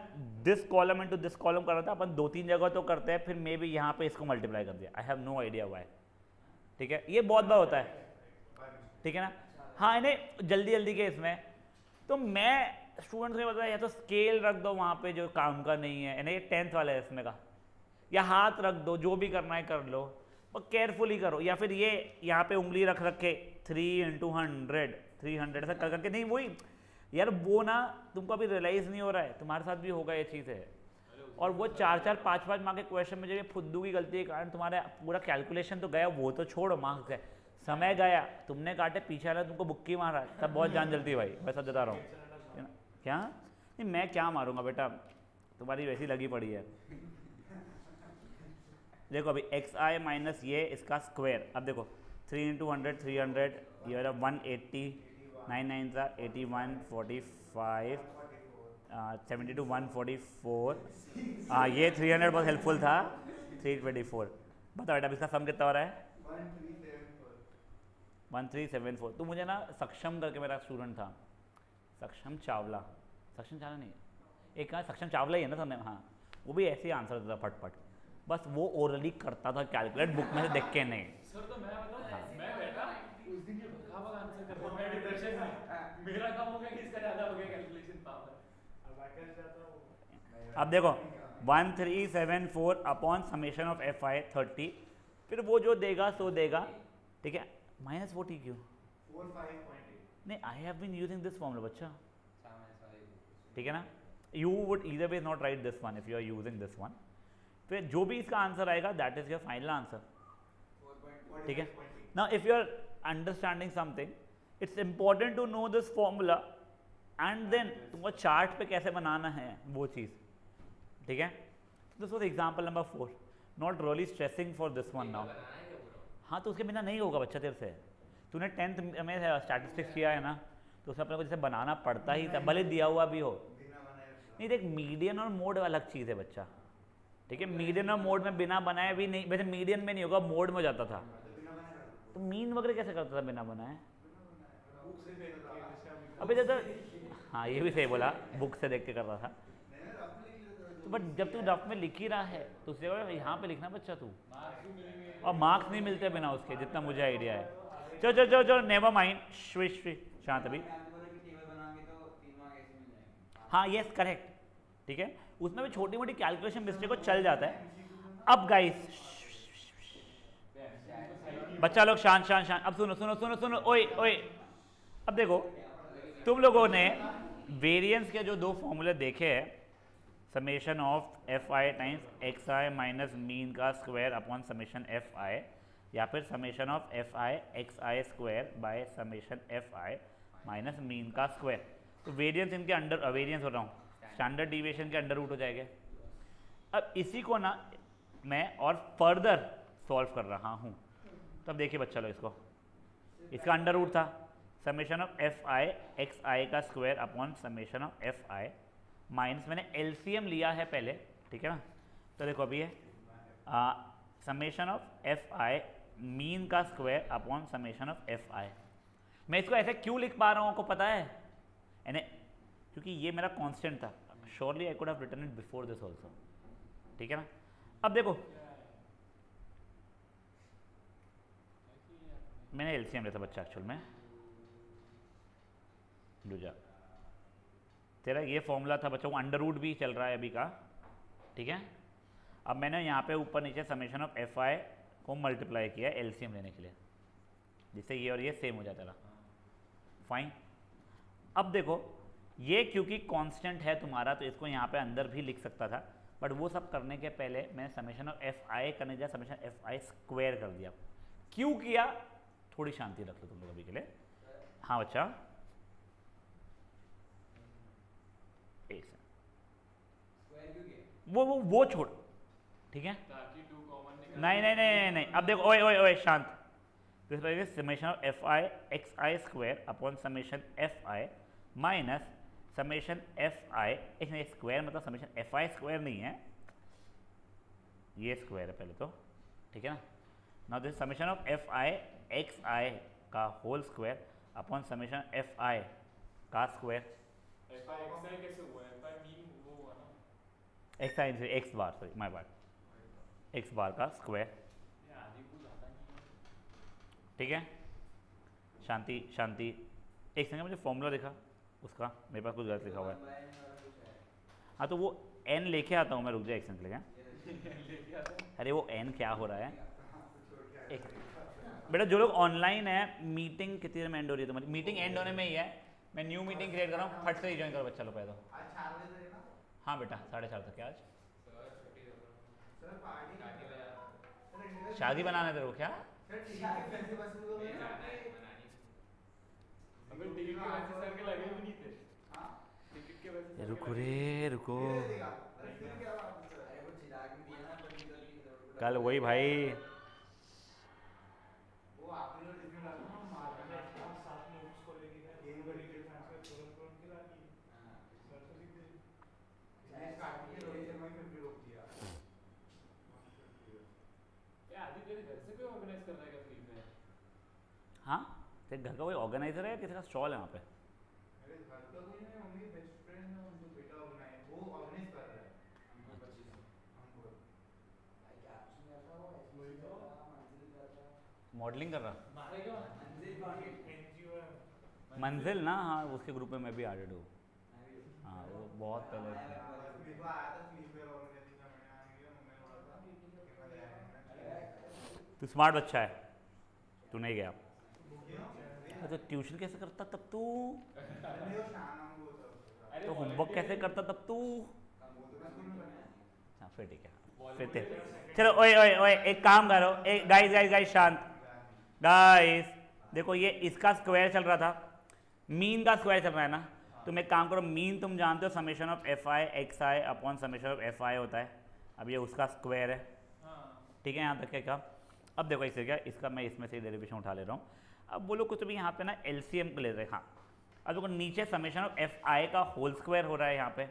this column into this column कर रहा था अपन 2-3 जगह तो करते हैं, फिर मे भी यहाँ पे इसको मल्टीप्लाई कर दिया। I have no idea why, ठीक है? ये बहुत बार होता है, ठीक है ना? हाँ इन्हें जल्दी जल्दी के इसमें, तो मैं स्टूडेंट्स ने बताया या तो स्केल रख दो वहाँ पे जो काम का नहीं है, यानी 10th वाला है इसमें का, या हाथ रख दो, जो भी करना है कर लो, और केयरफुली करो। या फिर ये यहाँ पे उंगली रख के 3 × 100 300 ऐसा कर करके, नहीं वही यार, वो ना तुमको अभी रियलाइज़ नहीं हो रहा है, तुम्हारे साथ भी होगा ये चीज़ है। और वो 4-4 5-5 मार्क के क्वेश्चन में जो ये फुद्दू की गलती के कारण तुम्हारा पूरा कैलकुलेशन तो गया, वो तो छोड़ो मार्क्स गए, समय गया, तुमने काटे, पीछे वाला तुमको बुक्की मारा, तब बहुत जान जलती है भाई, मैं सब बता रहा हूँ। क्या? नहीं मैं क्या मारूंगा बेटा, तुम्हारी वैसी लगी पड़ी है। देखो अभी एक्स आई माइनस ये इसका स्क्वायर, अब देखो 3 × 100 300, ये वाला 180 9 9 था 81 45 72 144, हाँ ये 300 बहुत हेल्पफुल था 324। बताओ बेटा इसका सम कितना हो रहा है? 1374। तो मुझे ना सक्षम करके मेरा स्टूडेंट था, सक्षम चावला नहीं, एक कहा सक्षम चावला ही है ना सर, हाँ वो भी ऐसे ही आंसर देता फटफट। बस वो ओरली करता था कैलकुलेट, बुक में से देख के नहीं। सर तो मैं बताऊं, मैं बैठा उस दिन ये भगा आंसर कर रहा हूं, मैं डिप्रेशन में, मेरा काम हो गया कि इसका ज्यादा हो गया कैलकुलेशन पावर। अब आकाश जाता हूँ। अब देखो 1374 अपॉन समेशन ऑफ एफ आई 30, फिर वो जो देगा सो देगा, ठीक है, माइनस 40 क्यों? 45.8. नहीं, I have been using this formula बच्चा, sorry. ठीक है ना। You would either way not write this one if you are using this one, फिर जो भी इसका आंसर आएगा that is your final answer, ठीक है। Now if you are understanding something, it's important to know this formula and then तुमको चार्ट पे कैसे बनाना है वो चीज़, ठीक है। This was example number 4, not really stressing for this one now. हाँ, तो उसके बिना नहीं होगा बच्चा तेरे से, तूने 10th में स्टैटिस्टिक्स किया है ना, तो उसमें अपने को जैसे बनाना पड़ता ही था, भले दिया हुआ भी हो। नहीं देख, मीडियन और मोड अलग चीज़ है बच्चा, ठीक है। मीडियन और मोड में बिना बनाए भी नहीं, वैसे मीडियन में नहीं होगा, मोड में हो जाता था। तो मीन वगैरह कैसे करता था बिना बनाए? अभी जैसे, हाँ ये भी सही बोला, बुक से देख के कर रहा था। तो बट जब तू रफ में लिख ही रहा है तो उससे यहाँ पे लिखना बच्चा तू, और मार्क्स नहीं मिलते बिना उसके, जितना मुझे आइडिया है। चलो चलो चलो चलो, नेवर माइंड, शांत अभी। हाँ यस करेक्ट, ठीक है, उसमें भी छोटी मोटी कैलकुलेशन मिस्टेक को चल जाता है। अब गाइस बच्चा लोग शांत शांत शांत, अब सुनो सुनो सुनो सुनो, ओए ओए, अब देखो तुम लोगों ने वेरिएंस के जो दो फॉर्मूले देखे हैं, summation of F I times X I minus mean का square upon summation F I, या फिर summation of F I x I square by summation F I minus mean का स्क्वायर। तो वेरिएंस इनके अंडर, वेरिएंस हो रहा हूँ, स्टैंडर्ड डिविएशन के अंडर रूट हो जाएगा। अब इसी को ना मैं और फर्दर सॉल्व कर रहा हूँ, तब देखिए बच्चा लो, इसको, इसका अंडर रूट था summation of F I x I का square upon summation of F I minus, मैंने एलसीएम लिया है पहले, ठीक है ना। तो देखो अभी है summation of F I mean का square upon summation of F I. मैं इसको ऐसे क्यों लिख पा रहा हूँ आपको पता है? यानी क्योंकि ये मेरा कांस्टेंट था, surely I could have written it before this also, ठीक है ना। अब देखो मैंने एलसीएम लिया था बच्चा एक्चुअल में, दूजा तेरा ये फॉर्मूला था बच्चा, वो अंडर रूट भी चल रहा है अभी का, ठीक है। अब मैंने यहाँ पे ऊपर नीचे समेशन ऑफ एफ आई को मल्टीप्लाई किया एलसीएम लेने के लिए, जिससे ये और ये सेम हो जाता रहा, फाइन। अब देखो ये क्योंकि कांस्टेंट है तुम्हारा, तो इसको यहाँ पे अंदर भी लिख सकता था, बट वो सब करने के पहले मैंने समेशन ऑफ एफ आई करने जा समेशन एफ आई स्क्वायर कर दिया। क्यों किया? थोड़ी शांति रख लो तुम लोग अभी के लिए। हाँ बच्चा, वो छोड़, ठीक है। नहीं नहीं नहीं नहीं, अब देखो, ओए ओए ओए शांत। This is summation of F I x I square upon summation F I minus summation F I, इसमें स्क्वायर मतलब समेशन एफ आई स्क्वायर नहीं है, ये स्क्वायर है पहले तो, ठीक है ना। Now this summation of F I x I का whole square upon summation F I का square. F I x I कैसे हुआ? एफ आई मीन वो हुआ ना, एक्स आई से X bar, sorry my bar, X bar का स्क्वायर, ये आधी कुछ आता नहीं है। ठीक है। शांति शांति, एक सेकंड, मुझे फॉर्मूला दिखा उसका, मेरे पास कुछ गलत लिखा हुआ है। हाँ तो वो एन लेके आता हूँ मैं, रुक जाए एक सेकंड लेके। अरे वो एन क्या हो रहा है, एक बेटा जो लोग ऑनलाइन है, मीटिंग कितनी देर में एंड हो रही है तुम्हारी? मीटिंग एंड होने में ही है, मैं न्यू मीटिंग क्रिएट कर रहा हूँ, फट से ही ज्वाइन करो बच्चा लोग पहले तो। आज 4 बजे तक है ना? हाँ बेटा 4:30 तक है आज। सर पार्टी सर शादी बनाने तेरे को क्या? सर ठीक है, फैंसी बस में तो नहीं जाना है। अबे टिकट के वैसे सर के लगे भी नहीं थे। हां टिकट के वैसे रुको रे रुको, अरे फिर क्या बात है? अरे वो चिराग भी दिया ना पर्टिकुलरली कल वही भाई, वो आपने जो डिफरेंट डाला ना मार्केट में साथ में उसको लेके गए गेम का डिटेल ट्रांसफर तुरंत खिला दी। हां सर तो सीधे इसने काट के रोहित शर्मा की फिर रोक दिया। ये आदि तेरे घर से कोई ऑर्गेनाइज कर रहा है क्या फ्री फायर? हाँ तेरे घर का कोई ऑर्गेनाइजर है, किसी का स्टॉल है वहाँ पे? मेरे घर का कोई नहीं, मम्मी बेस्ट फ्रेंड है, उनको बेटा बनाए वो ऑर्गेनाइज कर रहा है। हमको 25 हमको मॉडलिंग कर रहा मारे क्यों एनजीओ है। मंजिल ना, हाँ उसके ग्रुप में मैं भी एडेड हूँ। हाँ वो बहुत पहले स्लीप आया था, स्लीप वेयर ऑर्गेनाइजिंग का मैंने आने के लिए मम्मी ने बोला था कि मैं जाएगा। तू स्मार्ट बच्चा है, तू नहीं गया। क्यों? तो ट्यूशन कैसे करता तब तू? नहीं वो शान हम वो था। तो होमवर्क कैसे करता तब तू? वो तो मैं स्कूल में करना है। हाँ फिर ठीक है, फिर थे। चलो ओए ओए ओए एक काम करो, एक गाइस गाइस गाइस शांत। गाइस देखो ये इसका स्क्वायर चल रहा था, मीन का स्क्वायर चल रहा है ना, तुम एक काम करो, मीन तुम जानते हो summation of F I x i upon summation of F आई होता है। अब ये उसका स्क्वायर है, ठीक है, यहाँ तक क्या कहा। अब देखो इससे क्या, इसका मैं इसमें से डेरिवेशन उठा ले रहा हूँ। अब बोलो कुछ भी यहाँ पे ना एलसीएम ले रहे हैं। हाँ अब देखो नीचे समेशन ऑफ एफ आई का होल स्क्वायर हो रहा है यहाँ पे,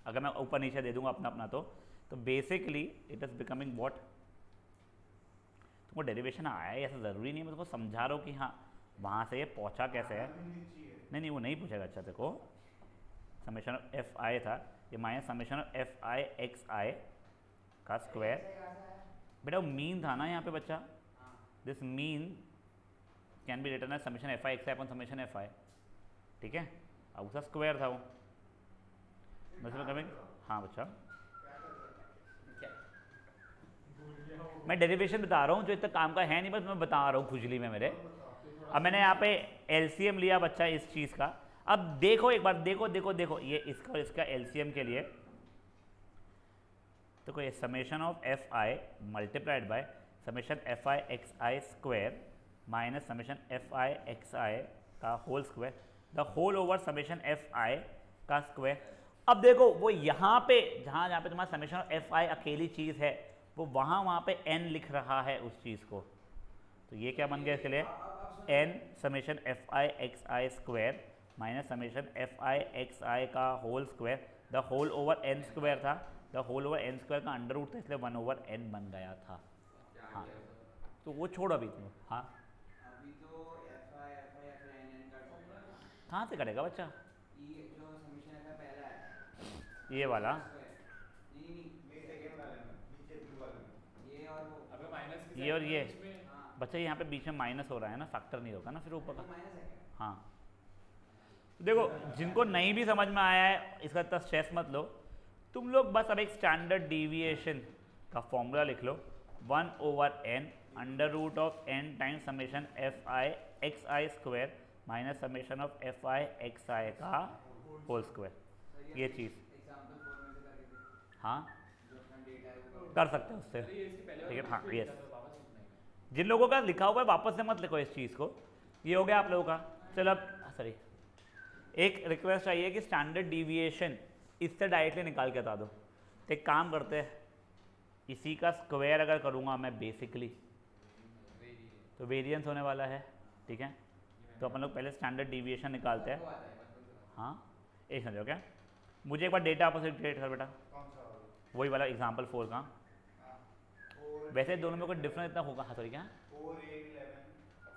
अगर मैं ऊपर नीचे दे दूंगा अपना अपना तो basically it is becoming what. तुमको डेरिवेशन आया है, ऐसा ज़रूरी नहीं है, मैं तुमको समझा रहा हूँ कि हाँ वहाँ से ये पहुँचा कैसे है। नहीं नहीं वो नहीं पूछेगा। अच्छा देखो समेशन ऑफ एफ आई था, ये minus summation of F I x I का स्क्वायर। बेटा वो मीन था ना यहाँ पे बच्चा, this mean can be written as summation F I x i upon summation F i, ठीक है। अब उसका स्क्वायर था वो, मतलब कमिंग। हाँ बच्चा मैं डेरिवेशन बता रहा हूँ, जो इतना काम का है नहीं, बस मैं बता रहा हूँ खुजली में मेरे। अब मैंने यहाँ पे एलसीएम लिया बच्चा इस चीज़ का। अब देखो एक बार, देखो देखो देखो ये इसका और इसका एलसीएम के लिए तो कोई summation of F I multiplied by summation F I x I square minus summation F I x I का whole square the whole over summation F I का स्क्वायर। अब देखो वो यहाँ पे जहाँ पे तुम्हारा समेशन ऑफ एफ आई अकेली चीज़ है, वो वहाँ पे n लिख रहा है उस चीज़ को, तो ये क्या बन गया इसके लिए n summation F I x I square minus summation F I x I का whole square the whole over n square था, the whole over n square का अंडर रूट था, इसलिए 1 ओवर n बन गया था। हाँ तो वो छोड़ो अभी तुम। हाँ अभी तो FI कट सकता है। कहाँ से करेगा बच्चा? ये जो समीशन है पहला है ये वाला नहीं नहीं सेकंड वाले में नीचे ब्लू वाले में ये और वो अबे माइनस की ये और ये हाँ बच्चा यहाँ पे बीच में माइनस हो रहा है ना, फैक्टर नहीं होगा ना फिर ऊपर का। माइनस है क्या? हाँ देखो जिनको नहीं भी समझ में आया है इसका इतना स्ट्रेस मत लो, तुम लोग बस अब एक स्टैंडर्ड डेविएशन का फॉर्मूला लिख लो 1 over n under root of n times summation F I x I square minus summation of F I x I का होल स्क्वायर। ये चीज़ एग्जांपल 4 में से करके दे हाँ जो अपना डेटा है वो कर सकते हो उससे, अरे ये इसके पहले ठीक है। वाले हाँ पेज पे यस, लिखा था, वापस लिखना है। जिन लोगों का लिखा हुआ है वापस से मत लिखो इस चीज़ को। ये हो गया आप लोगों का। चलो अब सॉरी एक रिक्वेस्ट चाहिए कि स्टैंडर्ड डिविएशन इससे डायरेक्टली निकाल के बता दो। तो एक काम करते हैं, इसी का स्क्वायर अगर करूँगा मैं बेसिकली तो वेरिएंस होने वाला है, ठीक है। तो अपन लोग पहले स्टैंडर्ड डिविएशन निकालते हैं। हाँ एक समझो क्या, मुझे एक बार डेटा आपस में क्रिएट कर बेटा, कौन सा वाला? वही वाला एग्जाम्पल 4 का। फोर वैसे दोनों में कोई डिफरेंस इतना होगा। हाँ सॉरी क्या 4 8 11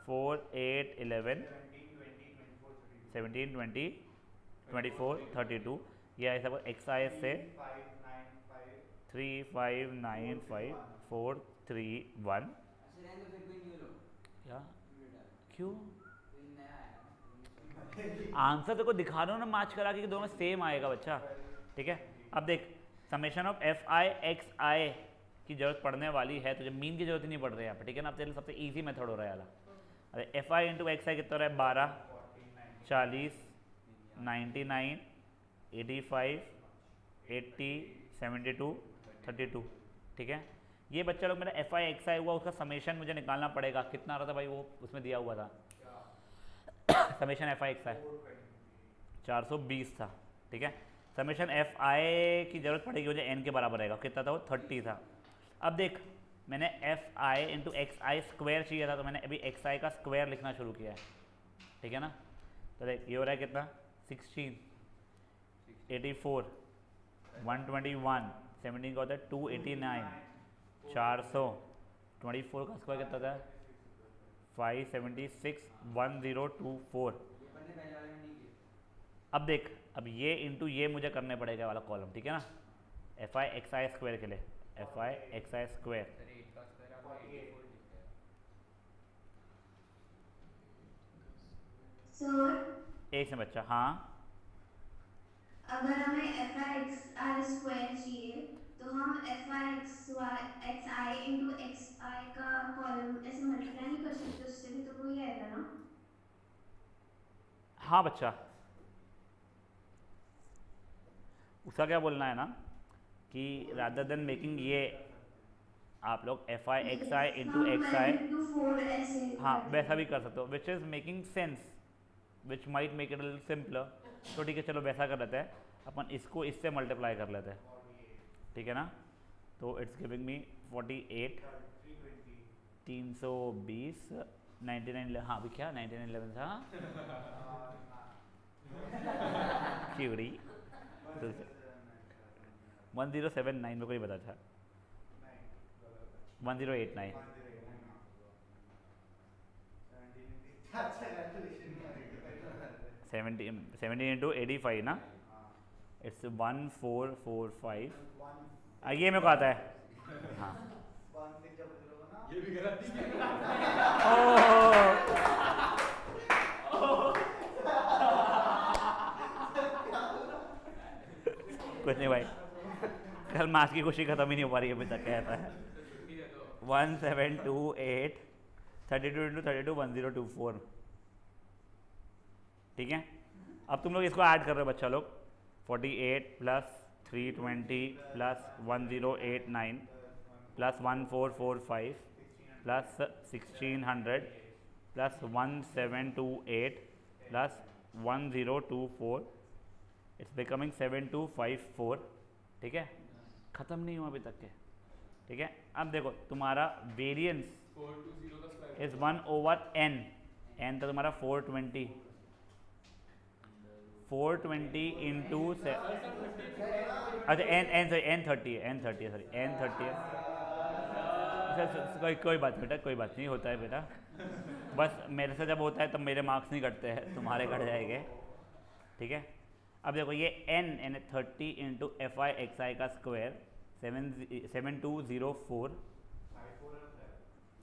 4 8 11 17 20 24 17 20 24 32 ये ऐसा एक्स आई से 5 9 5 3 5 9 5 4 3 1 अच्छा रहने दो, फिर कोई न्यू लो क्या डेटा क्यों कोई नया आया ना। आंसर तो को दिखा रहा हूँ ना मैच करा के कि दोनों सेम आएगा बच्चा, ठीक है। अब देख summation of F I x I की जरूरत पड़ने वाली है, तो जब मीन की जरूरत ही नहीं पड़ रही है यहाँ पे, ठीक है ना। अब तेरे लिए सबसे इजी मेथड हो रहा है वाला। अरे एफ आई इंटू एक्स आई कितना हो रहा है 12 40 99 85 80 72 32, ठीक है। ये बच्चा लोग मेरा एफ आई एक्स आई हुआ, उसका समेशन मुझे निकालना पड़ेगा। कितना आ रहा था भाई वो उसमें दिया हुआ था समेशन एफ आई एक्स आई 420 था, ठीक है। समेशन एफ आई की जरूरत पड़ेगी मुझे एन के बराबर रहेगा, कितना था वो 30 था। अब देख मैंने F I into X I square चाहिए था, तो मैंने अभी एक्स आई का स्क्वायर लिखना शुरू किया है, ठीक है ना। तो देख ये हो रहा है कितना 16 84 121 17 का होता है 289 400 24 का स्क्वायर कितना था 576 1024। ऊपर ने पहले वाले में नहीं किया। अब देख अब ये इंटू ये मुझे करने पड़ेगा वाला कॉलम, ठीक है ना। एफ आई एक्स आई स्क्वायर के लिए एफ आई एक्स आई स्क्वायर सर एक से बच्चा, हाँ अगर हमें एफ आई एक्स आई स्क्वायर चाहिए तो हम F I x I into X I का कॉलम ऐसे मल्टीप्लाई नहीं कर सकते, उससे भी तो कोई आएगा ना। हाँ बच्चा, उसका क्या बोलना है ना कि रादर देन मेकिंग ये आप लोग F I x I into X I, हाँ वैसा भी कर सकते हो, which is making sense, which might make it little simpler. तो ठीक है चलो वैसा कर लेते हैं अपन, इसको इससे मल्टीप्लाई कर लेते हैं, ठीक है ना। तो इट्स गिविंग मी 48 320 99, हाँ अभी क्या 9911 था क्यूरी 1079 में कोई बता था 1089 70 इंटू 85 ना, इट्स 1445, ये मेरे को आता है, हाँ ये भी गलत है। कुछ नहीं भाई, कल मास की खुशी खत्म ही नहीं हो पा रही अभी तक, कहता है 1728 32 इंटू 32 1024, ठीक है। अब तुम लोग इसको ऐड कर रहे हो बच्चा लोग, 48 plus 320 plus 1089 plus 1445 plus 1600 plus 1728 plus 1024, it's becoming 7254, ठीक है। ख़त्म नहीं हुआ अभी तक के, ठीक है। अब देखो तुम्हारा वेरिएंस 420 का स्क्वायर इज 1/n, n था तुम्हारा 420 इंटू अच्छा n30 है, कोई बात बेटा, कोई बात नहीं, होता है बेटा, बस मेरे से जब होता है तब मेरे मार्क्स नहीं कटते हैं, तुम्हारे कट जाएंगे, ठीक है। अब देखो ये n यानी 30 into F I x I का स्क्वायर 7204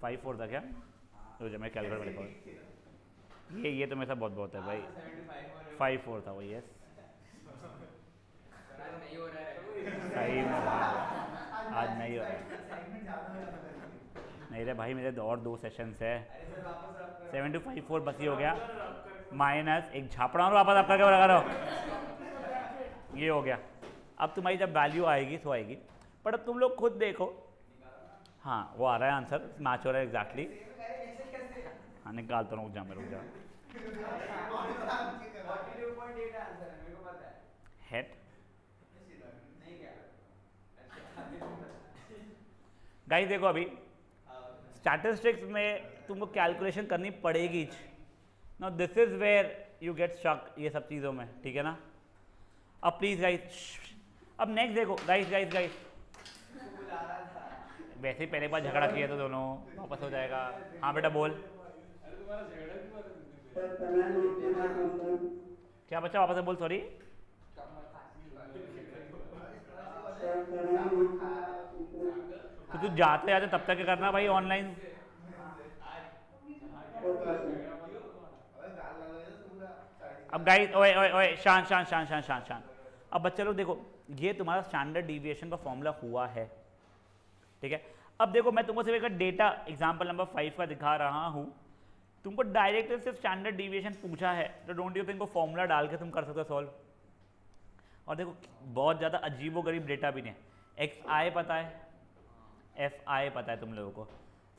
54 था क्या, तो जब मैं कैलकुलेट में लिखा ये तो मेरे साथ बहुत बहुत है भाई, 54 था वो, यस नहीं हो रहा है। सही में भाई, आज नहीं हो रहा है, नहीं रे भाई मेरे और 2 सेशंस है, 7254 बस ही हो गया, माइनस एक झापड़ा और वापस आपका क्या लगा रहा हो, ये हो गया। अब तुम्हारी जब वैल्यू आएगी तो आएगी, पर अब तुम लोग खुद देखो, हाँ वो आ रहा है आंसर, मैच हो रहा है एग्जैक्टली, हाँ निकालता हूँ, रुक जा मैं, रुक जा 42.8 आंसर है, मेरे को पता है। हेट नहीं क्या? गाइस देखो अभी स्टैटिस्टिक्स में तुमको कैलकुलेशन करनी पड़ेगी, now this is where you get shock ये सब चीज़ों में, ठीक है ना। अब प्लीज़ गाइस, अब नेक्स्ट देखो गाइस वैसे ही पहले बार झगड़ा किया तो दोनों वापस हो जाएगा, हाँ बेटा बोल, अरे तुम्हारा झगड़ा क्यों हुआ था क्या बच्चा वापस से बोल, सॉरी। तो तू जाते जाते तब तक क्या करना भाई ऑनलाइन, अब गाइस ओए ओए ओए शांत, अब बच्चे लोग देखो ये तुम्हारा स्टैंडर्ड डिविएशन का फॉर्मूला हुआ है, ठीक है। अब देखो मैं तुमको सिर्फ एक डेटा एग्जांपल नंबर 5 का दिखा रहा हूँ, तुमको डायरेक्ट सिर्फ स्टैंडर्ड डिविएशन पूछा है तो डोंट यू थिंक फॉर्मूला डाल के तुम कर सकते हो सॉल्व। और देखो बहुत ज़्यादा अजीबोगरीब डेटा भी नहीं है, एक्स आई पता है, एफ आई पता है तुम लोगों को,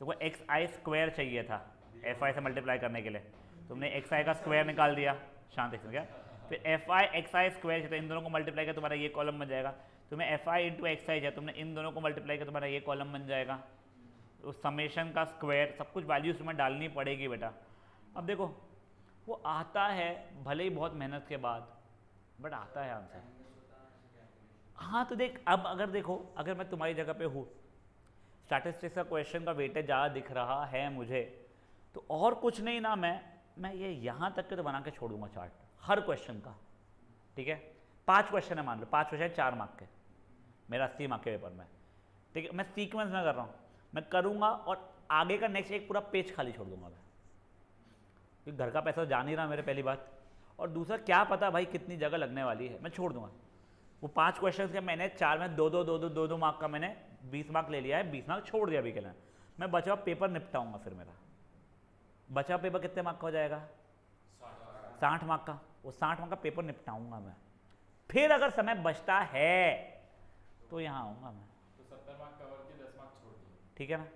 तुमको एक्स आई स्क्वायर चाहिए था एफ आई से मल्टीप्लाई करने के लिए, तुमने एक्स आई का स्क्वायर निकाल दिया, शांत समझ गया, फिर F I x I square चाहिए, इन दोनों को मल्टीप्लाई किया तुम्हारा ये कॉलम बन जाएगा, तुम्हें एफ आई इंटू एक्स आई चाहिए, तुमने इन दोनों को मल्टीप्लाई किया तुम्हारा ये कॉलम बन जाएगा, उस समेशन का स्क्वायर सब कुछ वैल्यूज तुम्हें डालनी पड़ेगी बेटा। अब देखो वो आता है भले ही बहुत मेहनत के बाद, बट आता है आंसर। हाँ तो देख अब अगर देखो अगर मैं तुम्हारी जगह पे हूँ, स्टैटिस्टिक्स का क्वेश्चन का वेटेज ज़्यादा दिख रहा है मुझे, तो और कुछ नहीं ना, मैं ये यहाँ तक के तो बना के छोड़ दूंगा चार्ट हर क्वेश्चन का, ठीक है। 5 क्वेश्चन है मान लो, 5 क्वेश्चन 4 मार्क के, मेरा 80 मार्क के पेपर में, ठीक है। मैं सीक्वेंस में कर रहा हूँ, मैं करूँगा और आगे का नेक्स्ट एक पूरा पेज खाली छोड़ दूंगा मैं, क्योंकि घर का पैसा जा नहीं रहा मेरे, पहली बात, और दूसरा क्या पता भाई कितनी जगह लगने वाली है, मैं छोड़ दूंगा। वो 5 क्वेश्चन के मैंने 4 में 2-2 मार्क का मैंने 20 मार्क ले लिया है, 20 मार्क छोड़ दिया अभी के लिए। मैं बचा हुआ पेपर निपटाऊंगा, फिर मेरा बचा हुआ पेपर कितने मार्क का हो जाएगा? 60 मार्क का। वो 60 मार्क का पेपर निपटाऊंगा मैं, फिर अगर समय बचता है तो यहाँ आऊँगा मैं। तो 70 मार्क कवर के 10 मार्क छोड़ दिए, ठीक है ना?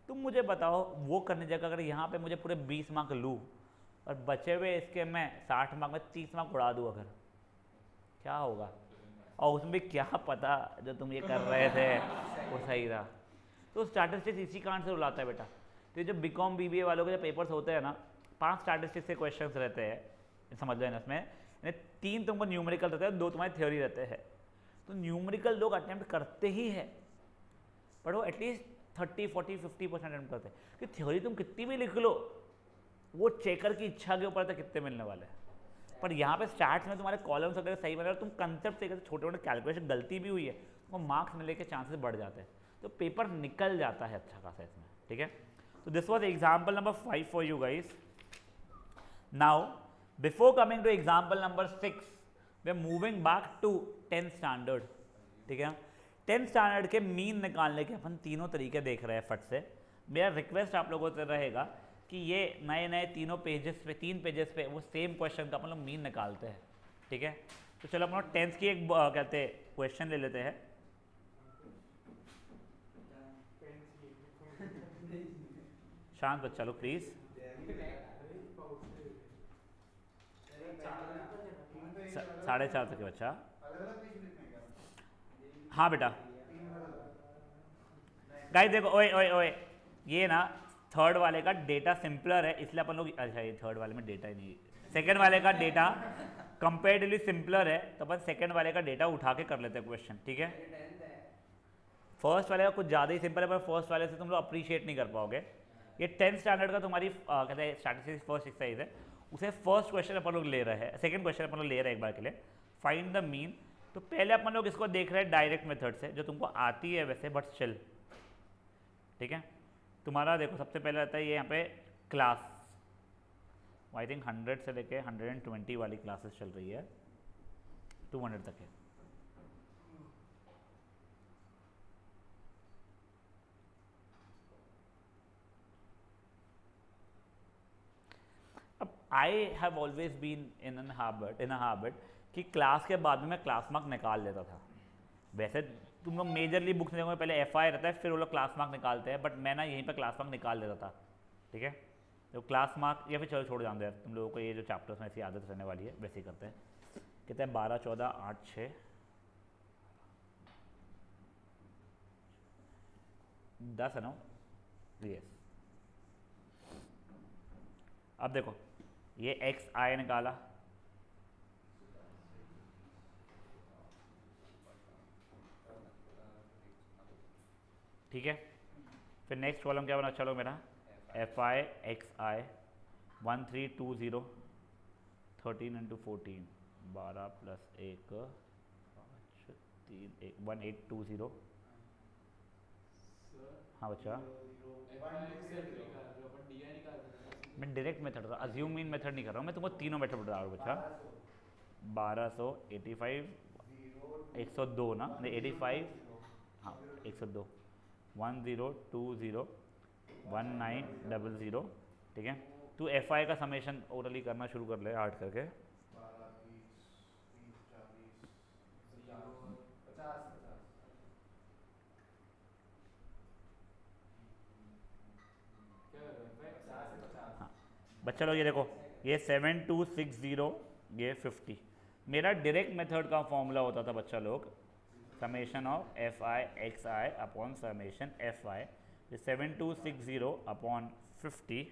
तुम मुझे बताओ, वो करने जगह अगर यहाँ पे मुझे पूरे 20 मार्क लूँ और बचे हुए इसके मैं 60 मार्क में 30 मार्क उड़ा दूँ, अगर क्या होगा? और उसमें भी क्या पता जो तुम ये कर रहे थे वो सही रहा। तो स्टैटिस्टिक्स इसी कारण से उड़ाता है बेटा। तो ये जो बीकॉम बीबीए वालों के जो पेपर्स होते हैं ना, 5 स्टैटिस्टिक्स के क्वेश्चंस रहते हैं, समझ लेना। इसमें 3 तुमको न्यूमेरिकल रहते हैं, 2 तुम्हारे थ्योरी रहते हैं। तो न्यूमेरिकल लोग अटेम्प्ट करते ही है, पर वो एटलीस्ट 30, 40, 50% अटेम्प्ट करते हैं। कि थ्योरी तुम कितनी भी लिख लो, वो चेकर की इच्छा के ऊपर तो कितने मिलने वाले हैं। पर यहाँ पे स्टैट्स में तुम्हारे कॉलम्स वगैरह सही बने और तुम कंसेप्ट से छोटे मोटे कैलकुलेशन गलती भी हुई है, तो मार्क्स मिलने के चांसेस बढ़ जाते हैं, तो पेपर निकल जाता है अच्छा खासा इसमें। ठीक है, तो this was example number 5 for you guys. Now before coming to example number 6, we are moving back to 10th standard. ठीक है, 10th स्टैंडर्ड के मीन निकालने के अपन तीनों तरीके देख रहे हैं फट से। मेरा रिक्वेस्ट आप लोगों से रहेगा कि ये नए नए तीनों पेजेस पे, 3 पेजेस पे वो सेम क्वेश्चन का अपन लोग मीन निकालते हैं। ठीक है, तो चलो अपन 10th की एक कहते हैं क्वेश्चन ले लेते हैं। शांत बच्चा लोग प्लीज, 4:30 तक है बच्चा। हाँ बेटा, गाइस देखो, ओए ओए ओए, ये ना थर्ड वाले का डेटा सिंपलर है, इसलिए अपन लोग, अच्छा ये थर्ड वाले में डेटा ही नहीं, सेकंड वाले का डेटा कंपेरेटिवली सिंपलर है, तो अपन सेकंड वाले का डेटा उठा के कर लेते हैं क्वेश्चन। ठीक है, फर्स्ट वाले का कुछ ज़्यादा ही सिंपल है, पर फर्स्ट वाले से तुम लोग अप्रिशिएट नहीं कर पाओगे। ये 10th स्टैंडर्ड का तुम्हारी कहते हैं स्टैटिस्टिक्स फर्स्ट एक्सरसाइज है, उसे फर्स्ट क्वेश्चन अपन लोग ले रहे हैं, सेकंड क्वेश्चन अपन लोग ले रहे हैं एक बार के लिए, फाइंड द मीन। तो पहले अपन लोग इसको देख रहे हैं डायरेक्ट मेथड से, जो तुमको आती है वैसे, बट स्टिल। ठीक है, तुम्हारा देखो सबसे पहले आता है ये यहाँ पे क्लास, आई थिंक 100 से लेके 120 वाली क्लासेस चल रही है, 200 तक है। अब I have always been in a habit कि क्लास के बाद में मैं क्लास मार्क निकाल लेता था। वैसे तुम लोग मेजरली बुक्स देखोगे पहले एफआई रहता है, फिर वो लोग क्लास मार्क निकालते हैं, बट मैं ना यहीं पर क्लास मार्क निकाल देता था। ठीक है, तो क्लास मार्क, या फिर चलो छोड़ जान दो यार, तुम लोगों को ये जो चैप्टर्स में ऐसी आदत रहने वाली है, वैसे ही करते हैं। कितने हैं? 12, 14, 8, 6, 10 है ना? यस। अब देखो, ये एक्स आई निकाला, ठीक है। फिर नेक्स्ट कॉलम क्या बना? चलो मेरा एफ आई एक्स आई 1320, 13 × 14, 12 + 1 5 3 1 1820। हाँ बच्चा, मैं डायरेक्ट मेथड रहा, अज्यूम मीन मेथड नहीं कर रहा हूँ, मैं तुमको तीनों मेथड बता रहा हूँ बच्चा। 1285, 102 ना, नहीं 85, हाँ 102, 1020, 1900। ठीक है, तू एफ आई का समेशन ओरली करना शुरू कर ले, हार्ड करके। 50। हाँ बच्चा लोग ये देखो, ये 7260, ये 50। मेरा डायरेक्ट मेथड का फॉर्मूला होता था बच्चा लोग, summation of F I x i upon summation F I, 7260 upon 50,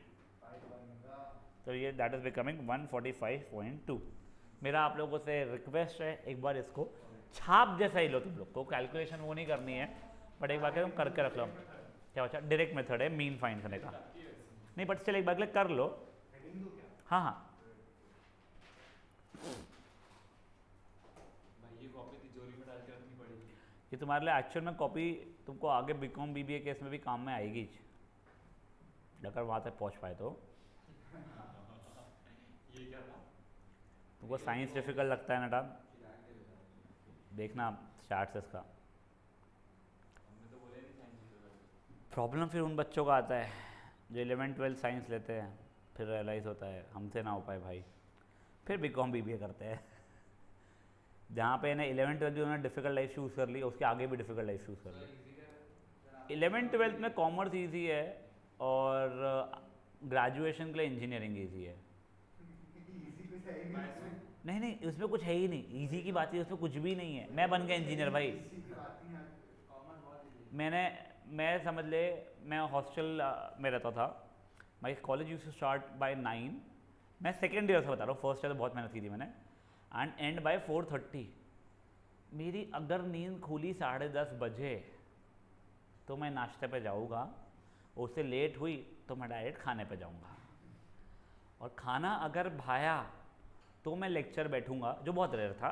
तो ये दैट इज बिकमिंग 145.2। मेरा आप लोगों से रिक्वेस्ट है, एक बार इसको छाप जैसा ही लो, तुम लोग को कैलकुलेशन वो नहीं करनी है, बट एक बार के तुम करके रख लो। क्या बच्चा, डायरेक्ट मेथड है मीन फाइंड करने का, नहीं बट चल एक बार के लिए कर लो। हाँ हाँ भाई ये कॉपी तिजोरी में डाल के रखनी पड़ेगी। ये तुम्हारे लिए एक्चुअल में कॉपी तुमको आगे बीकॉम बीबीए केस में भी काम में आएगी, अगर वहाँ तक पहुँच पाए तो। ये क्या था? तुमको साइंस डिफिकल्ट लगता है ना टाम, देखना चार्ट्स इसका। हमने तो बोला ही नहीं साइंस डिफिकल्ट। प्रॉब्लम फिर उन बच्चों का आता है जो 11th-12th साइंस लेते हैं, फिर रियलाइज़ होता है हमसे ना हो पाए भाई, फिर बीकॉम बीबीए करते हैं। जहाँ पे इन्हें 11th-12th उन्होंने डिफिकल्ट लाइफ चूज़ कर ली, उसके आगे भी डिफिकल्ट लाइफ चूज़ कर ली। 11th-12th में कॉमर्स ईजी है और ग्रेजुएशन के लिए इंजीनियरिंग ईजी है। इजी कुछ है ही नहीं। नहीं उसमें कुछ है ही नहीं, ईजी की बात है, उसमें कुछ भी नहीं है। मैं बन गया इंजीनियर भाई। इसी की बात नहीं आती। मैं समझ ले, मैं हॉस्टल में रहता था। My college use to start by 9, मैं सेकेंड ईयर से बता रहा हूँ, फर्स्ट ईयर तो बहुत मेहनत की थी मैंने, एंड एंड बाय 4:30। मेरी अगर नींद खुली 10:30 बजे तो मैं नाश्ते पे जाऊँगा, उससे लेट हुई तो मैं डायरेक्ट खाने पे जाऊँगा, और खाना अगर भाया तो मैं लेक्चर बैठूँगा, जो बहुत रेयर था,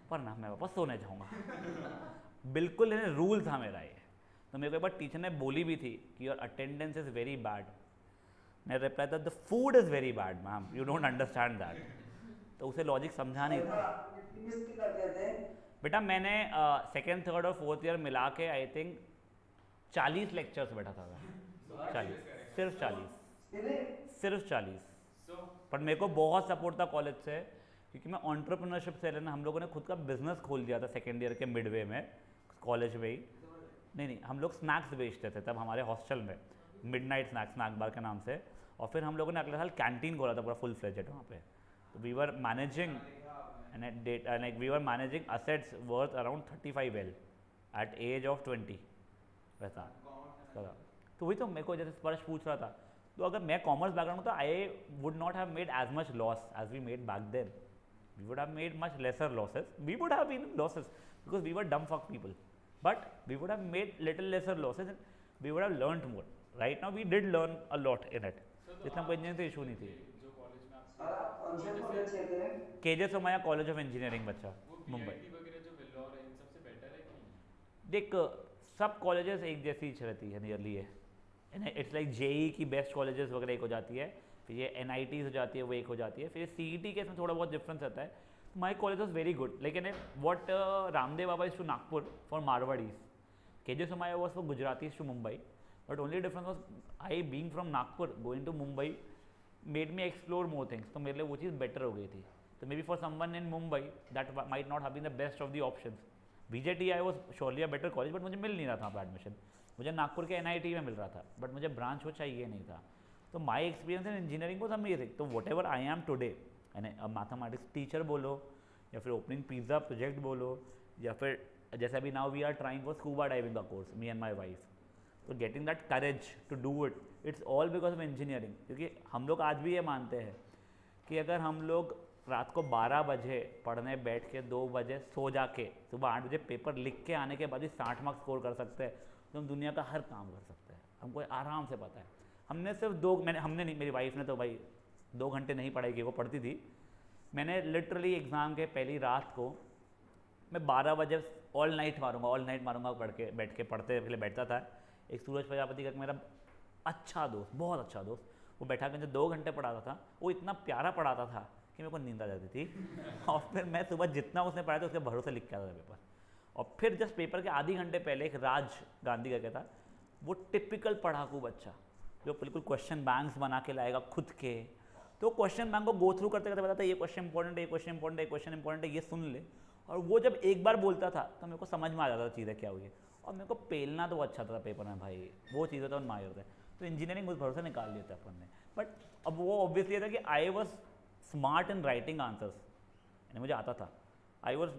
पर ना मैं वापस सोने जाऊँगा। बिल्कुल रूल था मेरा ये। तो मेरे को एक बार टीचर ने बोली भी थी कि your attendance is very bad. मैं रिप्लाई था the food is very bad ma'am, you don't understand that. तो उसे लॉजिक समझा नहीं था। बेटा मैंने सेकेंड, थर्ड और फोर्थ ईयर मिला के आई थिंक 40 लेक्चर्स बैठा था मैं। 40, सिर्फ 40। पर मेरे को बहुत सपोर्ट था कॉलेज से, क्योंकि मैं एंटरप्रेन्योरशिप से लेना, हम लोगों ने खुद का बिजनेस खोल दिया था सेकेंड ईयर के मिडवे में, कॉलेज में ही। नहीं हम लोग स्नैक्स बेचते थे तब हमारे हॉस्टल में, मिडनाइट स्नैक बार के नाम से। और फिर हम लोगों ने अगले साल कैंटीन खोला था पूरा फुल फ्लेजेड वहाँ पे। तो we were managing we were managing assets worth around 35L at age of 20 वैसा। तो वही तो मेरे को जैसे स्पर्श पूछ रहा था, तो अगर मैं कॉमर्स बैकग्राउंड तो I would not have made as much loss as we made back then. We would have made much lesser losses, we would have been losses because we were dumb fuck people, but we would have made little lesser losses and we would have learned more. Right now we did learn a lot in it. इतना कोई इंजीनियरिंग से इशू नहीं थी। जो कॉलेज में आप K J Somaiya college of engineering बच्चा, मुंबई। वगैरह जो वेल्लोर है, इन सबसे बेटर है कि देख सब कॉलेजेस एक जैसी ही रहती है नियरली है। इट्स लाइक जेई की बेस्ट कॉलेजेस वगैरह एक हो जाती है, फिर ये NIT हो जाती है वो एक हो जाती है, फिर CET के इसमें थोड़ा बहुत डिफरेंस रहता है। My college was very good. Like what Ramdev Baba is to Nagpur for Marwadis, KJ Somaya was for Gujaratis to Mumbai. But only difference was I being from Nagpur going to Mumbai made me explore more things. तो मेरे लिए वो चीज़ better हो गई थी। तो maybe for someone in Mumbai that might not have been the best of the options. VJTI was surely a better college, but मुझे मिल नहीं रहा था एडमिशन। मुझे नागपुर के NIT में मिल रहा था, बट मुझे ब्रांच वो चाहिए नहीं था। तो my experience in engineering was amazing. तो whatever I am today, यानी अब मैथमेटिक्स टीचर बोलो, या फिर ओपनिंग पिज़्ज़ा प्रोजेक्ट बोलो, या फिर जैसे अभी now we are trying for scuba diving का कोर्स, मी एंड माई वाइफ। तो getting that courage to do it, it's all because of engineering. क्योंकि हम लोग आज भी ये मानते हैं कि अगर हम लोग रात को 12 बजे पढ़ने बैठ के 2 बजे सो जाके सुबह 8 बजे पेपर लिख के आने के बाद भी 60 मार्क्स स्कोर कर सकते हैं, तो हम दुनिया का हर काम कर सकते हैं। हमको आराम से पता है। हमने सिर्फ हमने नहीं, मेरी वाइफ ने तो भाई 2 घंटे नहीं पढ़ाई की, वो पढ़ती थी। मैंने लिटरली एग्ज़ाम के पहली रात को मैं 12 बजे ऑल नाइट मारूंगा पढ़ के बैठ के पढ़ते के लिए बैठता था। एक सूरज प्रजापति का मेरा अच्छा दोस्त, बहुत अच्छा दोस्त, वो बैठा के मुझे 2 घंटे पढ़ाता था। वो इतना प्यारा पढ़ाता था कि मेरे को नींद आ जाती थी। और फिर मैं सुबह जितना उसने पढ़ाया था उसके भरोसे लिख के आता था पेपर। और फिर जस्ट पेपर के आधी घंटे पहले एक राज गांधी का कहता, वो टिपिकल पढ़ाकू बच्चा जो बिल्कुल क्वेश्चन बैंक्स बना के लाएगा खुद के। तो क्वेश्चन बैंक को गो थ्रू करते करते बताता ये क्वेश्चन इंपॉर्टेंट है, ये क्वेश्चन इंपॉर्टेंट है, ये क्वेश्चन इंपॉर्टेंट है, ये सुन ले। और वो जब एक बार बोलता था तो मेरे को समझ में आ जाता था चीज़ें क्या हुई है। और मेरे को पेलना तो अच्छा था पेपर में भाई, वो चीज़ें तो मार होता है। तो इंजीनियरिंग उस भरोसे निकाल लिया था अपन ने। बट अब वो ऑब्वियसली था कि I was smart in writing answers, यानी मुझे आता था। I was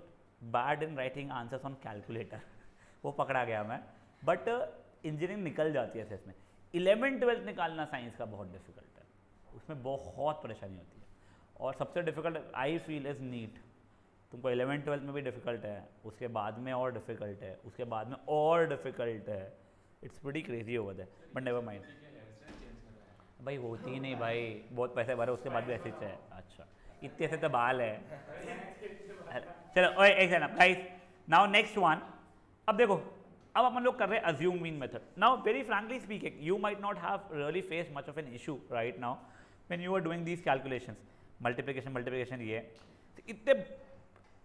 bad in writing answers on calculator, वो पकड़ा गया मैं। बट इंजीनियरिंग निकल जाती है इसमें। 11th-12th निकालना साइंस का बहुत डिफिकल्ट है, उसमें बहुत परेशानी होती है। और सबसे difficult I feel is NEET. तुमको 11th-12th में भी डिफिकल्ट है, उसके बाद में और डिफिकल्ट है, उसके बाद में और डिफिकल्ट है। It's pretty crazy over that, but never mind. भाई होती ही नहीं भाई, बहुत पैसे भरे उसके बाद भी ऐसे ही है। अच्छा इतने से तो बाल है। चलो ओए एक second guys, now next one. अब देखो, अब अपन लोग कर रहे हैं assume mean method. Now very frankly speaking, you might not have really face much of an issue right now when you are doing these calculations. Multiplication multiplication ये है। तो इतने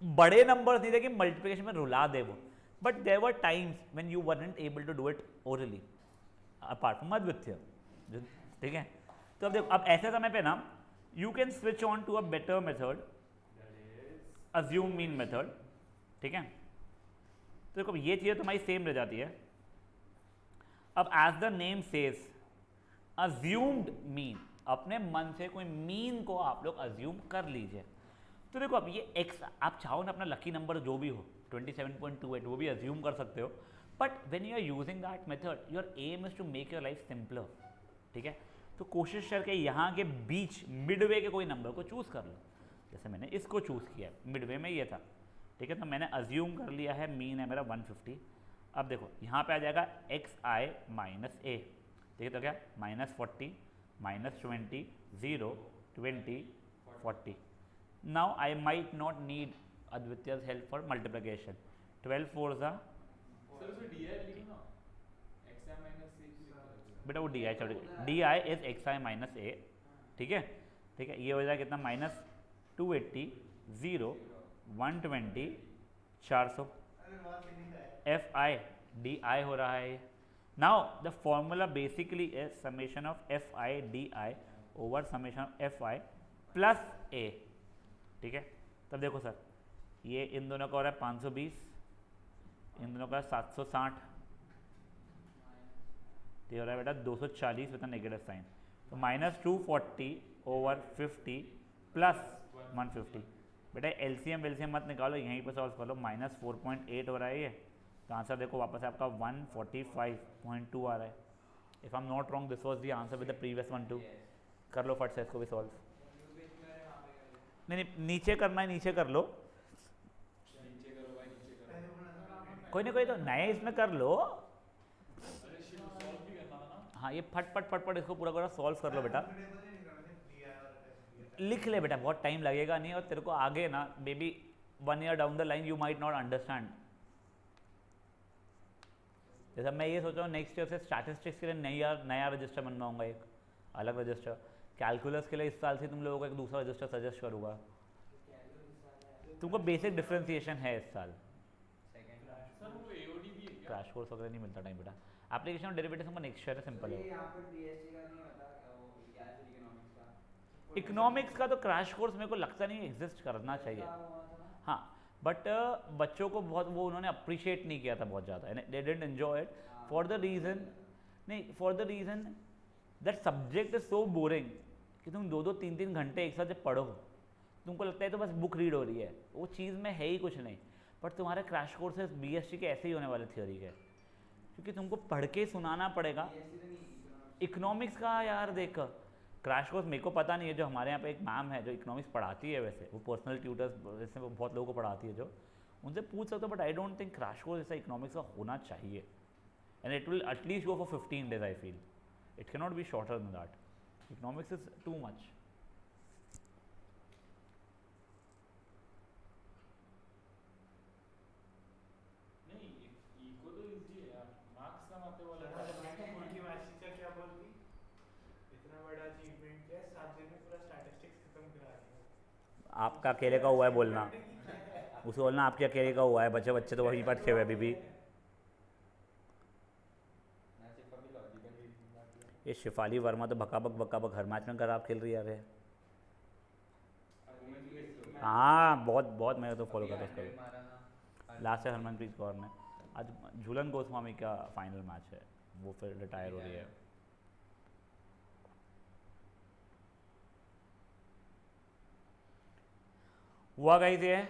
बड़े नंबर्स नहीं थे कि मल्टीप्लिकेशन में रुला दे वो, but there were times when you weren't able to do it orally apart from अद्वितीय, ठीक है। तो अब देखो, अब ऐसे समय पे ना you can switch on to a better method, assume mean method, ठीक है। तो देखो ये चीज़ें तुम्हारी सेम रह जाती है। अब as the name says assumed mean, अपने मन से कोई मीन को आप लोग अज्यूम कर लीजिए। तो देखो अब ये x, आप चाहो ना अपना लकी नंबर जो भी हो 27.28 वो भी अज्यूम कर सकते हो, but when you are using that method your aim is to make your life simpler, ठीक है। तो कोशिश करके यहाँ के बीच मिडवे के कोई नंबर को चूज़ कर लो। जैसे मैंने इसको चूज़ किया, मिडवे में ये था, ठीक है। तो मैंने अज्यूम कर लिया है, मीन है मेरा 150। अब देखो यहाँ पे आ जाएगा xi माइनस a, ठीक है। तो क्या -40 -20 0 20 40। Now I might not need Advitiya's help for multiplication. 12 4 ज़ा सर उसमें DI लिखो ना, XI माइनस C बेटा वो DI छोड़, DI is xi minus a, ठीक है, ठीक है। ये हो जाएगा कितना -280 0 120 400 fi di हो रहा है। Now the formula basically is summation of fi di over summation of fi plus a, ठीक है। तब देखो सर, ये इन दोनों का हो रहा है 520, इन दोनों का 760, ये हो रहा है बेटा 240 विद नेगेटिव साइन। तो -240 ओवर 50 प्लस 150। बेटा एलसीएम वेलसीएम मत निकालो, यहीं पर सॉल्व कर लो। -4.8 हो रहा है ये, तो आंसर देखो वापस आपका 145.2 आ रहा है। If I am not wrong this was the answer with the previous 1 2। कर लो फट से इसको भी सॉल्व। नहीं नहीं, नीचे करना है, नीचे कर लो, नीचे करो भाई, नीचे करो। कोई ना कोई तो नए इसमें कर लो। अरे शिव सॉल्व भी करना था ना। हाँ ये फट फट फट फट इसको पूरा पूरा सॉल्व कर लो बेटा, लिख ले बेटा, बहुत टाइम लगेगा नहीं, और तेरे को आगे ना may be 1 year down the line you might not understand. जैसा मैं ये सोच रहा हूँ नेक्स्ट ईयर से स्टैटिस्टिक्स के लिए नया रजिस्टर बनवाऊंगा, एक अलग रजिस्टर। कैलकुलस के लिए इस साल से तुम लोगों को एक दूसरा रजिस्टर सजेस्ट करूँगा। तुमको बेसिक डिफ्रेंसिएशन है इस साल। सर वो AOD भी है क्या? क्रैश कोर्स वगैरह नहीं मिलता टाइम बेटा। एप्लीकेशन ऑफ डेरिवेटिव्स का नेक्स्ट ईयर सिंपल है। यहाँ पर BSc का नहीं होता, वो क्या है फिर इकोनॉमिक्स का? इकोनॉमिक्स का तो क्रैश कोर्स मेरे को लगता नहीं एग्जिस्ट करना चाहिए। हाँ बट बच्चों को बहुत वो उन्होंने अप्रिशिएट नहीं किया था बहुत ज़्यादा, they didn't enjoy it for the reason, नहीं for the reason that subject is so boring कि तुम 2-2 3-3 घंटे एक साथ जब पढ़ो तुमको लगता है तो बस बुक रीड हो रही है, वो चीज़ में है ही कुछ नहीं। बट तुम्हारे क्रैश कोर्सेज BSc के ऐसे ही होने वाले थ्योरी के, क्योंकि तुमको पढ़ के सुनाना पड़ेगा। इकोनॉमिक्स का यार देख, क्रैश कोर्स मेरे को पता नहीं है, जो हमारे यहाँ पे एक मैम है जो इकोनॉमिक्स पढ़ाती है, वैसे वो पर्सनल ट्यूटर्स वैसे वो बहुत लोगों को पढ़ाती है, जो उनसे पूछ सकते हो। But I don't think crash course जैसा इकोनॉमिक्स का होना चाहिए, and it will at least go for 15 days I feel. It can not be shorter than that. Economics is too much. नहीं इको तो इजी है यार, मार्क्स का माते वाला उनकी मैथ्स टीचर क्या बोलती, इतना बड़ा अचीवमेंट किया 7 दिन में पूरा स्टैटिस्टिक्स खत्म करा दिया। आपका अकेले का हुआ है बोलना, उसे बोलना आपके अकेले का हुआ है, बच्चे बच्चे तो वहीं पर थे हुए अभी भी। ये शिफाली वर्मा तो बकाबक हर मैच में खराब खेल रही है। अरे हाँ बहुत बहुत, मैं तो फॉलो करता हूँ उसका। लास्ट है हरमनप्रीत कौर ने, आज झूलन गोस्वामी का फाइनल मैच है, वो फिर रिटायर हो रही है। हुआ गाइस ये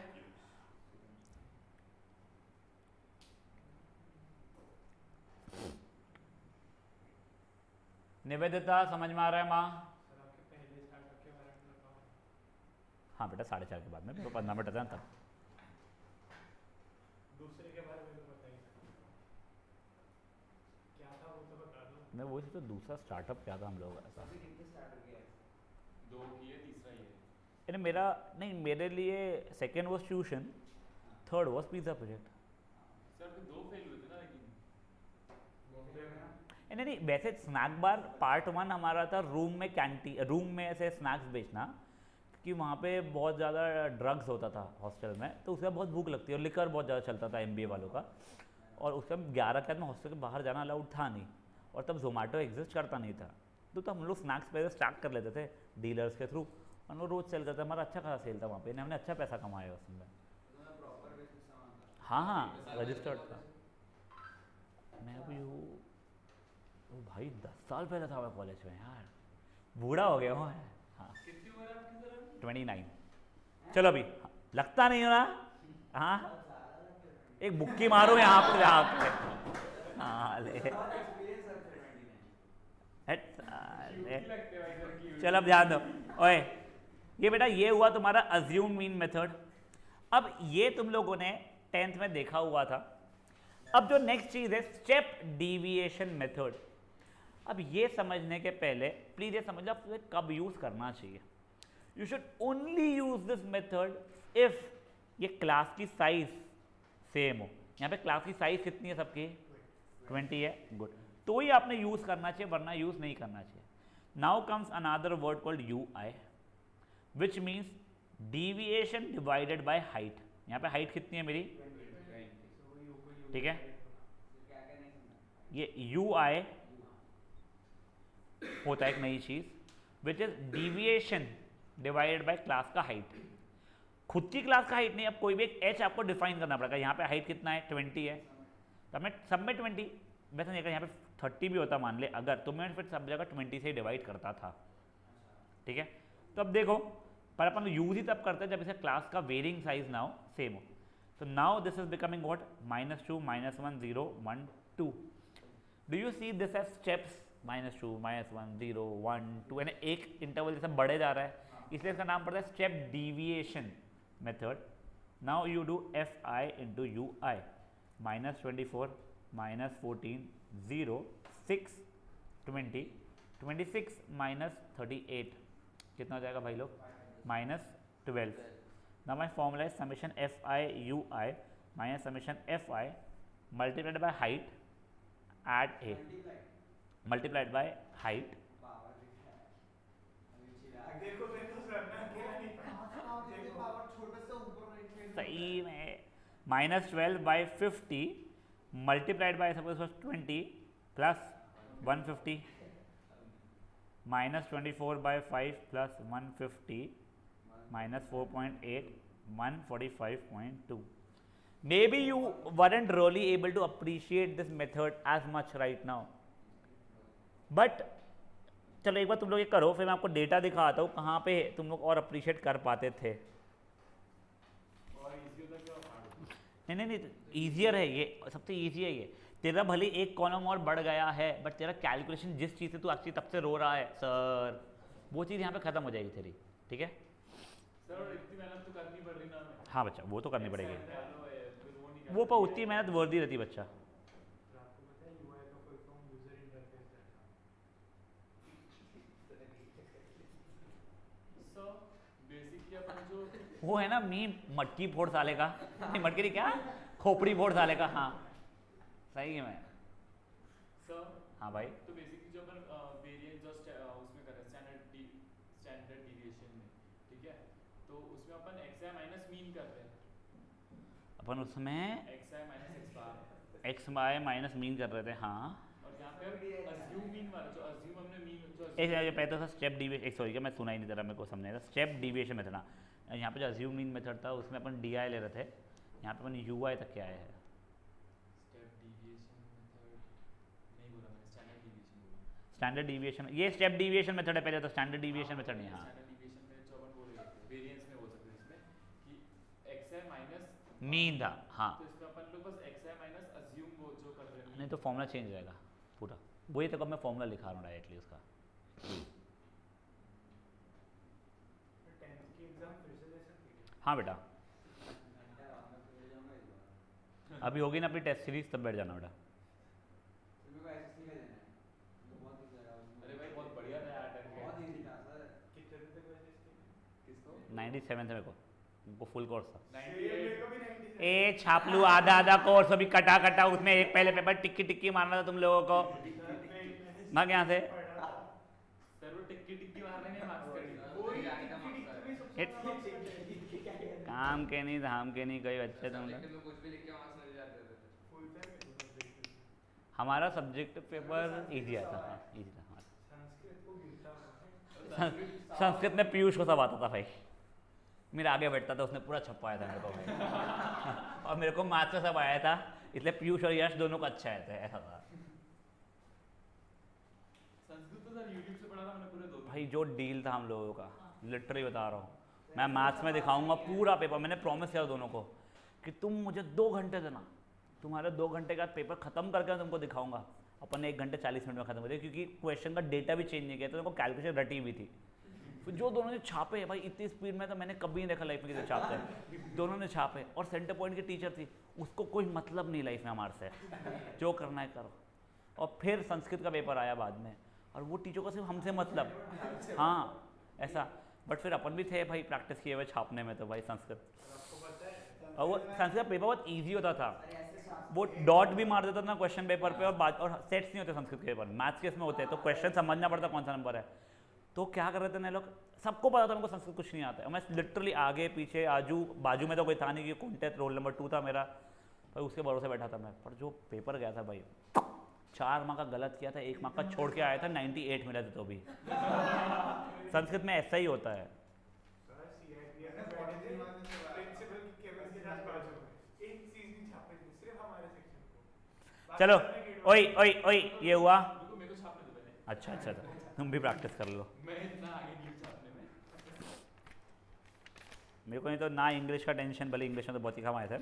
निवेदिता समझ में आ रहा है माँ? सर आपके पहले स्टार्टअप के बारे में बताओ। हाँ बेटा 4:30 के बाद में तो 15 मिनट था तब। दूसरे के बारे में तो बताइए, क्या था वो तो बता दो। मैं वही सोचा दूसरा स्टार्टअप क्या था हम लोग ऐसा। अभी कितने स्टार्ट किया है? 2 किए, तीसरा ये। यानी मेरा नहीं, मेरे लिए second was tuition, third was pizza project. Sir तो 2 फेल हुए थे ना, लेकिन नहीं नहीं, वैसे स्नैक बार पार्ट 1 हमारा था रूम में कैंटीन, रूम में ऐसे स्नैक्स बेचना। कि वहाँ पे बहुत ज़्यादा ड्रग्स होता था हॉस्टल में, तो उसका बहुत भूख लगती है और लिकर बहुत ज़्यादा चलता था MBA वालों का, और उसका 11 के बाद में हॉस्टल के बाहर जाना अलाउड था नहीं, और तब जोमेटो एग्जिस्ट करता नहीं था, तो हम लोग स्नैक्स पहले स्टार्ट कर लेते थे डीलर्स के थ्रू, और वो रोज़ सेल करते, हमारा अच्छा खासा सेल था वहाँ पे, हमने अच्छा पैसा कमाया उसमें। हाँ हाँ रजिस्टर्ड था। मैं अभी वो भाई 10 साल पहले था मैं कॉलेज में यार, बूढ़ा हो गया हूँ मैं। हाँ कितनी उम्र है आपकी सर अभी? 29। चलो अभी लगता नहीं हो ना? हाँ एक बुक्की मारो यहाँ पे हाँ ले लगते हैं भाई सर की। चलो अब ध्यान दो। ओए ये बेटा ये हुआ तुम्हारा अज्यूम मीन मेथड। अब ये तुम लोगों ने 10th में देखा हुआ था। अब जो नेक्स्ट चीज है स्टेप डिविएशन मेथड। अब ये समझने के पहले प्लीज ये समझ लो आप कब यूज करना चाहिए। You should only use this method if ये क्लास की साइज सेम हो। यहाँ पे क्लास की साइज कितनी है सबकी? 20 है, गुड, तो ही आपने यूज करना चाहिए, वरना यूज नहीं करना चाहिए। Now comes another word called UI which means deviation divided by height. यहाँ पे हाइट कितनी है मेरी? ठीक है, ये UI होता है एक नई चीज which is deviation divided by class का हाइट। खुद की क्लास का हाइट नहीं, अब कोई भी एक h आपको डिफाइन करना पड़ेगा। यहाँ पे हाइट कितना है? 20 है, तो मैं सब में 20, वैसे नहीं, यहाँ पे 30 भी होता मान ले अगर, तो मैं फिर सब जगह 20 से डिवाइड करता था। ठीक है, तो अब देखो, पर अपन यूज ही तब करते हैं जब इसे क्लास का वेरिंग साइज नाउ सेम हो। तो now this is becoming what? -2 -1 0 1 2। Do you see this as steps? -2 -1 0 1 2, यानी एक इंटरवल जैसे बढ़े जा रहा है, इसलिए इसका नाम पड़ता है step deviation method. Now you do FI into UI -24 -14 0 6 20 26 -38 कितना हो जाएगा भाई लोग? -12। Now my formula is summation FI UI minus summation FI multiplied by height at A multiplied by height. देखो देखो सर मैं अकेला नहीं था। देखो पावर छोटे से ऊपर नहीं। सही में -12/50 multiplied by suppose 20 plus 150 -24/5 plus 150 -4.8 145.2। Maybe you weren't really able to appreciate this method as much right now, but चलो एक बार तुम लोग ये करो, फिर मैं आपको डेटा दिखाता हूँ कहाँ पे तुम लोग और अप्रिशिएट कर पाते थे। और इजी होता क्या हार्ड? नहीं नहीं नहीं, ईजियर है ये, सबसे ईजी है ये। तेरा भले एक कॉलम और बढ़ गया है, बट तेरा कैलकुलेशन जिस चीज़ से तू एक्चुअली तब से रो रहा है सर, वो चीज़ यहाँ पे खत्म हो जाएगी तेरी। ठीक है सर, और इतनी मेहनत तो करनी पड़ रही ना हमें। हाँ बच्चा, वो तो करनी पड़ेगी, फिर वो नहीं वो पर उतनी मेहनत वर्दी रहती बच्चा। आपको पता है UI का फुल फॉर्म यूजर इंटरफेस है। सो बेसिकली अपन जो वो है ना मीम, मटकी फोड़ साले का, नहीं मटकी नहीं, क्या खोपड़ी फोड़ साले का। हाँ सही है मैं। सर, हाँ भाई, तो बेसिकली जो अपन वेरिएंस जो उसमें कर रहे हैं स्टैंडर्ड डिविएशन में, ठीक है, तो उसमें अपन XI माइनस मीन कर रहे हैं। अपन उसमें XI माइनस X बार XY माइनस मीन कर रहे थे। हाँ और यहाँ पे अज्यूम मीन वाला जो अज्यूम हमने मीन जो एक पहले तो स्टेप डिविएशन, सॉरी क्या मैं सुना ही नहीं तेरा, मेरे को समझ नहीं था। स्टेप डिविएशन मेथड ना, यहाँ पे जो अज्यूम मीन मेथड था उसमें अपन DI ले रहे थे, यहाँ पे अपन UI तक के आए हैं। स्टेप डिविएशन मेथड नहीं बोला मैंने, स्टैंडर्ड डिविएशन बोला। स्टैंडर्ड डिविएशन, ये स्टेप डिविएशन मेथड है, पहले तो स्टैंडर्ड डिविएशन मेथड नहीं। हाँ स्टैंडर्ड डिविएशन में जो अपन बोल रहे थे वेरिएंस में बोल सकते हैं इसमें कि XI माइनस मीन था। हाँ तो इसमें अपन लोग बस XI माइनस अज्यूम वो जो कर रहे हैं नहीं तो फॉर्मूला चेंज हो जाएगा पूरा, वही तक मैं फॉर्मूला लिखा रहा हूँ डायरेक्टली उसका। 10th की एग्जाम फिर से दे सकते हैं। हाँ बेटा, अभी होगी ना अपनी टेस्ट सीरीज, तब बैठ जाना बेटा। अरे भाई बहुत बढ़िया था यार बहुत इजी था सर। कितने दिन तक वैसे इसके? किसको 97 थे मेरे को, उनको फुल कोर्स था। 98 को भी 97। ए छापलू आधा आधा कोर्स अभी कटा कटा, उसमें एक पहले पेपर टिक्की टिक्की मारना था तुम लोगों को। भाग यहाँ से। सर वो तो टिक्की टिक्की मारने में मार्क्स वो करेंगे। काम के नहीं धाम के नहीं कोई अच्छे तुम लोग। में कुछ भी लिख के मार्क्स मिल जाते थे। फुल टाइम में सब्जेक्ट हमारा सब्जेक्ट पेपर इजी आता था, इजी था हमारा। संस्कृत को गिरता है। संस्कृत में पीयूष को सब आता था भाई, मेरे आगे बैठता था, उसने पूरा छपाया था मेरे को भाई। और मेरे को मैथ्स में सब आया था, इसलिए पीयूष और यश दोनों को अच्छा आया था, ऐसा था संस्कृत तो सर यूट्यूब से पढ़ा था मैंने पूरे 2 दिन। भाई। जो डील था हम लोगों का, लिटरली बता रहा हूँ, मैं मैथ्स में दिखाऊंगा पूरा पेपर। मैंने प्रॉमिस किया दोनों को कि तुम मुझे 2 घंटे देना, तुम्हारे 2 घंटे का पेपर खत्म करके मैं तुमको दिखाऊंगा। अपन ने 1 घंटे 40 मिनट में खत्म कर दिया, क्योंकि क्वेश्चन का डेटा भी चेंज नहीं किया, तो उनको कैलकुलेशन रटी हुई थी। फिर जो दोनों ने छापे भाई, इतनी स्पीड में तो मैंने कभी नहीं देखा लाइफ में किसी छापते। दोनों ने छापे, और सेंटर पॉइंट की टीचर थी, उसको कोई मतलब नहीं लाइफ में हमारे से, जो करना है करो। और फिर संस्कृत का पेपर आया बाद में, और वो टीचर का सिर्फ हमसे मतलब, हाँ ऐसा। बट फिर अपन भी थे भाई प्रैक्टिस किए हुए छापने में, तो भाई संस्कृत, आपको पता है और वो संस्कृत का पेपर बहुत ईजी होता था। अरे ऐसे शास्त्र वो डॉट भी मार देता था क्वेश्चन पेपर पे, और सेट्स नहीं होते संस्कृत के पेपर, मैथ्स के इसमें होते हैं, तो क्वेश्चन समझना पड़ता कौन सा नंबर है। तो क्या कर रहे थे नए लोग, सबको पता था उनको संस्कृत कुछ नहीं आता है। मैं लिटरली आगे पीछे आजू बाजू में तो कोई था नहीं, कि कॉन्टेस्ट रोल नंबर 2 था मेरा, भाई उसके भरोसे बैठा था मैं। पर जो पेपर गया था भाई, 4 मार्क का गलत किया था, 1 मार्क का छोड़ के आया था, 98 मिला था। तो भी संस्कृत में ऐसा ही होता है। सर सीआईपी में बैठे थे प्रिंसिपल की केबिन के साथ बाजू में, एक चीज नहीं छापी थी सिर्फ हमारे सेक्शन को। चलो, ओई ओई ओई, ये हुआ। मेरे को छापने दो पहले, अच्छा अच्छा, तुम भी प्रैक्टिस कर लो। मैं इतना आगे नहीं हूँ छापने में। मेरे को नहीं तो ना इंग्लिश का टेंशन, भले इंग्लिश में तो बहुत ही कम आए थे।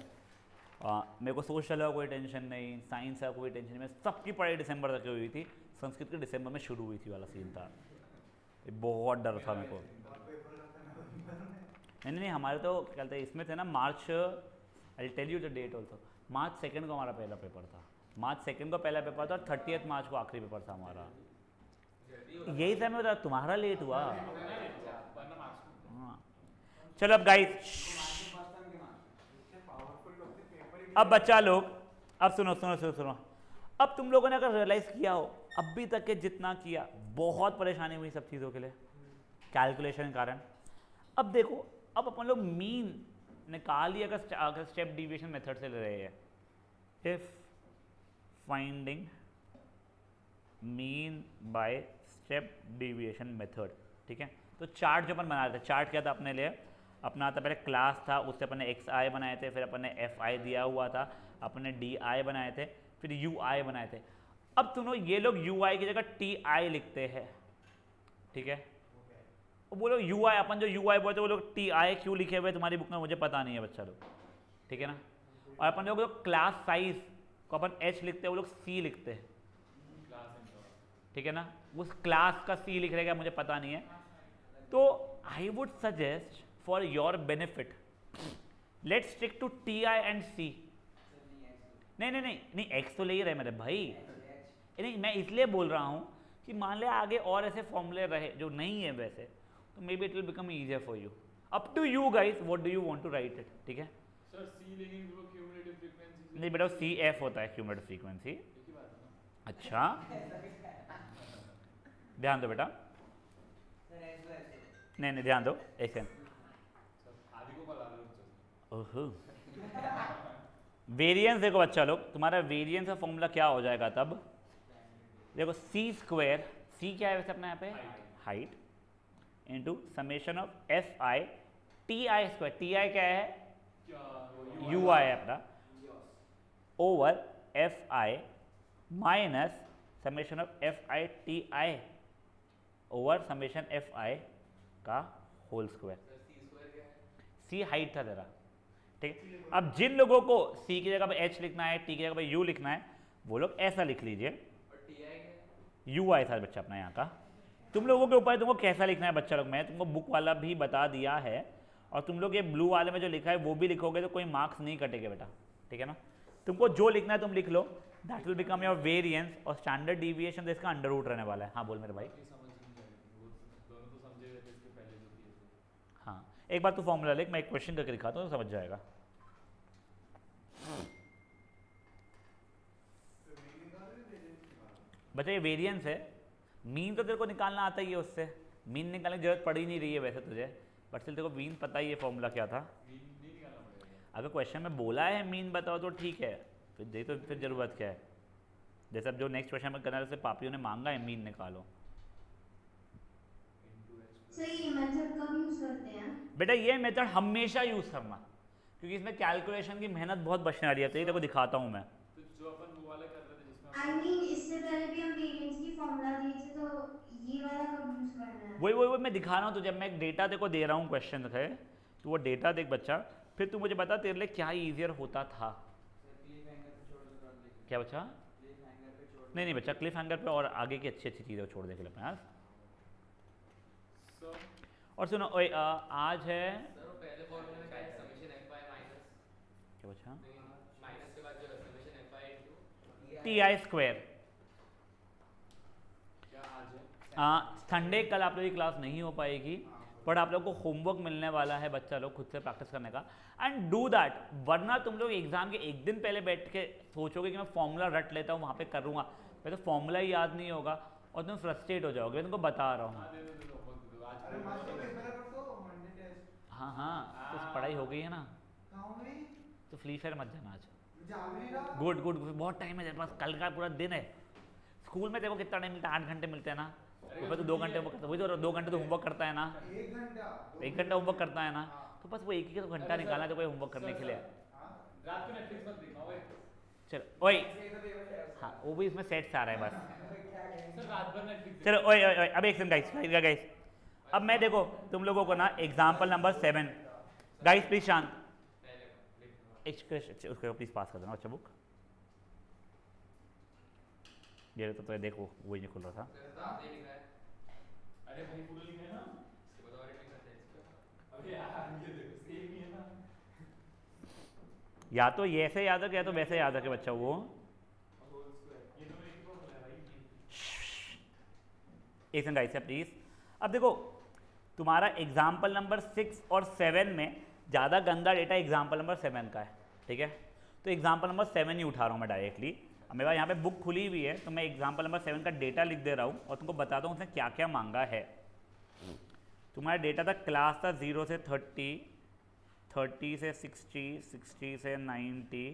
मेरे को सोशल का कोई टेंशन नहीं, साइंस का कोई टेंशन नहीं। मैं सबकी पढ़ाई दिसंबर तक की हुई थी, संस्कृत की दिसंबर में शुरू हुई थी वाला सीन था। ये बहुत डर था मेरे को। नहीं, हमारे तो क्या कहते हैं इसमें थे ना, March, I tell you the date also, March 2 को हमारा पहला पेपर था। मार्च 2 को पहला पेपर था, और 30 मार्च को आखिरी पेपर था हमारा। यही था, मैं बता, तुम्हारा लेट हुआ। वरना मार्क्स हाँ चलो अब गाइस, पावरफुल लोग थे पेपर ही अब बच्चा लोग, अब सुनो सुनो सुनो सुनो। अब तुम लोगों ने अगर रियलाइज किया हो, अभी तक के जितना किया, बहुत परेशानी हुई सब चीज़ों के लिए, कैलकुलेशन के कारण। अब देखो, अब अपन लोग मीन निकाल ही अगर स्टेप डिविएशन मेथड से ले रहे हैं, if finding mean by step deviation method, ठीक है। तो चार्ट जो अपन बना रहे थे, चार्ट क्या था अपने लिए, अपना था पहले क्लास था, उससे अपन ने एक्स आई बनाए थे, फिर अपन ने एफ आई दिया हुआ था, अपन ने डी आई बनाए थे, फिर यू आई बनाए थे। अब सुनो, ये लोग यू आई की जगह टी आई लिखते हैं, ठीक है। वो लोग यू आई, अपन जो यू आई बोलते हैं, वो लोग टी आई क्यों लिखे हुए तुम्हारी बुक में मुझे पता नहीं है बच्चा लोग, ठीक है ना। और अपन लोग जो क्लास साइज को अपन एच लिखते हैं, वो लोग सी लिखते हैं, क्लास इंटर, ठीक है ना। उस क्लास का सी लिख रहेगा, मुझे पता नहीं है। तो I would suggest for your benefit, let's stick to T I and C. नहीं, एक्स तो ले ही रहे मेरे भाई। नहीं, मैं इसलिए बोल रहा हूँ कि मान लिया आगे और ऐसे फॉर्मूले रहे जो नहीं है वैसे, तो maybe it will become easier for you. Up to you guys, what do you want to write it, ठीक है। सर सी लेकिन वो क्यूमुलेटिव फ्रीक्वेंसी नहीं बेटा, सी एफ होता है क्यूमुलेटिव फ्रीक्वेंसी। एक ही बात है ना। अच्छा ध्यान दो बेटा, सर ऐसे ऐसे नहीं ध्यान दो, एक सेकंड। सर आदि को कॉल आ रहा है। ओहो, वेरिएंस देखो बच्चा लोग, तुम्हारा वेरिएंस का फॉर्मूला क्या हो जाएगा तब, देखो सी स्क्वायर, सी क्या है वैसे अपना यहाँ पे, height, into summation of F I T I square, T I क्या है, क्या यू आई है अपना, over F I minus summation of F I T I over summation F I का होल स्क्वायर। सी स्क्वायर क्या है? सी हाइट था तेरा, ठीक है। अब जिन लोगों को सी की जगह पे एच लिखना है, टी की जगह पे यू लिखना है, वो लोग ऐसा लिख लीजिए, और टी आई क्या है? यू आई था बच्चा अपना यहाँ का। तुम लोगों के ऊपर तुमको कैसा लिखना है बच्चा लोग, मैं तुमको बुक वाला भी बता दिया है, और तुम लोग ये ब्लू वाले में जो लिखा है वो भी लिखोगे तो कोई मार्क्स नहीं कटेगा बेटा, ठीक है ना। तुमको जो लिखना है तुम लिख लो, that will become your variance, और स्टैंडर्ड डिविएशन तो इसका अंडर रूट रहने वाला है। हाँ बोल मेरे भाई। समझ नहीं आई वो दोनों तो समझे हुए थे इसके पहले जो किए थे। हाँ एक बार तू फॉर्मूला लिख, मैं एक क्वेश्चन करके दिखाता हूँ तो समझ जाएगा। बच्चा ये वेरिएंस है, मीन तो तेरे को निकालना आता ही है उससे, मीन निकालने की जरूरत पड़ ही नहीं रही है वैसे तुझे, बट स्टिल तेरे को मीन पता ही है फॉर्मूला क्या था। मीन नहीं निकालना पड़ेगा। अगर क्वेश्चन में बोला है मीन बताओ तो ठीक है, फिर दे तो फिर ज़रूरत क्या है। जैसे अब जो नेक्स्ट क्वेश्चन में करना है, जैसे पापियों ने मांगा है मीन निकालो। सर ये मेथड कब यूज करते हैं? बेटा ये मेथड हमेशा यूज़ करना, क्योंकि इसमें कैलकुलेशन की मेहनत बहुत बचने वाली है। तो ये देखो दिखाता हूँ मैं। तो जो अपन वो वाला कर रहे थे जिसमें आई मीन इससे पहले भी हम वेरिएंस की फॉर्मूला दिए थे, तो ये वाला कब यूज करना है? वही मैं दिखा रहा हूँ तुझे। मैं एक डेटा तेरे को दे रहा हूँ क्वेश्चन है, तो वो डेटा देख बच्चा, फिर तू मुझे बता तेरे लिए क्या ईजियर होता था। क्या बच्चा? नहीं बच्चा, क्लिफ हैंगर पे और आगे की अच्छी चीज़ें छोड़ दे के लिए यार। सो और सुनो ओए, आज है सर वो पहले फॉर्मूले में क्या है, समेशन fi माइनस क्या बच्चा? माइनस के बाद जो है summation fi into T I square. क्या आज है? संडे कल आप लोगों की क्लास नहीं हो पाएगी, बट आप लोग को होमवर्क मिलने वाला है बच्चा लोग खुद से प्रैक्टिस करने का, एंड डू दैट। वरना तुम लोग एग्जाम के एक दिन पहले बैठ के सोचोगे कि मैं फॉर्मूला रट लेता हूँ वहाँ पे करूँगा, मैं तो फॉर्मूला ही याद नहीं होगा और तुम फ्रस्ट्रेट हो जाओगे। मैं तुमको बता रहा हूँ। हाँ दे दो होमवर्क दे दो आज। अरे मास्टर किस मेरा कर दो मंडे टेस्ट। हाँ तो पढ़ाई हो गई है ना, कहाँ हो गई? तो फ्री फायर मत जाना आज। जा भी नहीं रहा। गुड बहुत टाइम है तेरे पास, कल का पूरा दिन है। स्कूल में देखो कितना टाइम मिलता है, 8 घंटे मिलते हैं ना, ऊपर तो 2 घंटे होमवर्क करता है, वही तो 2 घंटे तो होमवर्क करता है ना, 1 घंटा 1 घंटा होमवर्क करता है ना, तो बस वो एक ही तो घंटा निकालना है तो कोई होमवर्क करने के लिए। रात को नेटफ्लिक्स मत देखना ओए। चलो ओए, हाँ वो भी इसमें सेट्स आ रहा है बस। सर रात भर नेटफ्लिक्स चलो ओए अब एक सेकंड गाइस, अब मैं देखो तुम लोगों को ना एग्जाम्पल नंबर 7 गाइस प्लीज शांत, उसको प्लीज पास कर देना अच्छा बुक। ये तो देखो वही नहीं खुल रहा था। सर तो आपने लिखा है, अरे भाई पूरा लिखा है ना। इसके बाद और एक लिखा है इसका। अबे यार ये देखो सेम ही है ना। या तो ये ऐसे याद रखे या तो वैसे याद रखे बच्चा वो। होल स्क्वायर ये तो एक ही फॉर्मूला है भाई। एक सेकंड गाइस प्लीज। अब देखो तुम्हारा एग्जाम्पल नंबर 6 और 7 में ज़्यादा गंदा डेटा एग्जाम्पल नंबर 7 का है, ठीक है। तो एग्जाम्पल नंबर 7 ही उठा रहा हूँ मैं डायरेक्टली। अब मेरे पास यहाँ पे बुक खुली हुई है, तो मैं एग्जाम्पल नंबर 7 का डेटा लिख दे रहा हूँ और तुमको बताता हूँ उसने क्या क्या मांगा है। तुम्हारा डेटा था, क्लास था 0 से 30, 30 से 60, 60 से 90,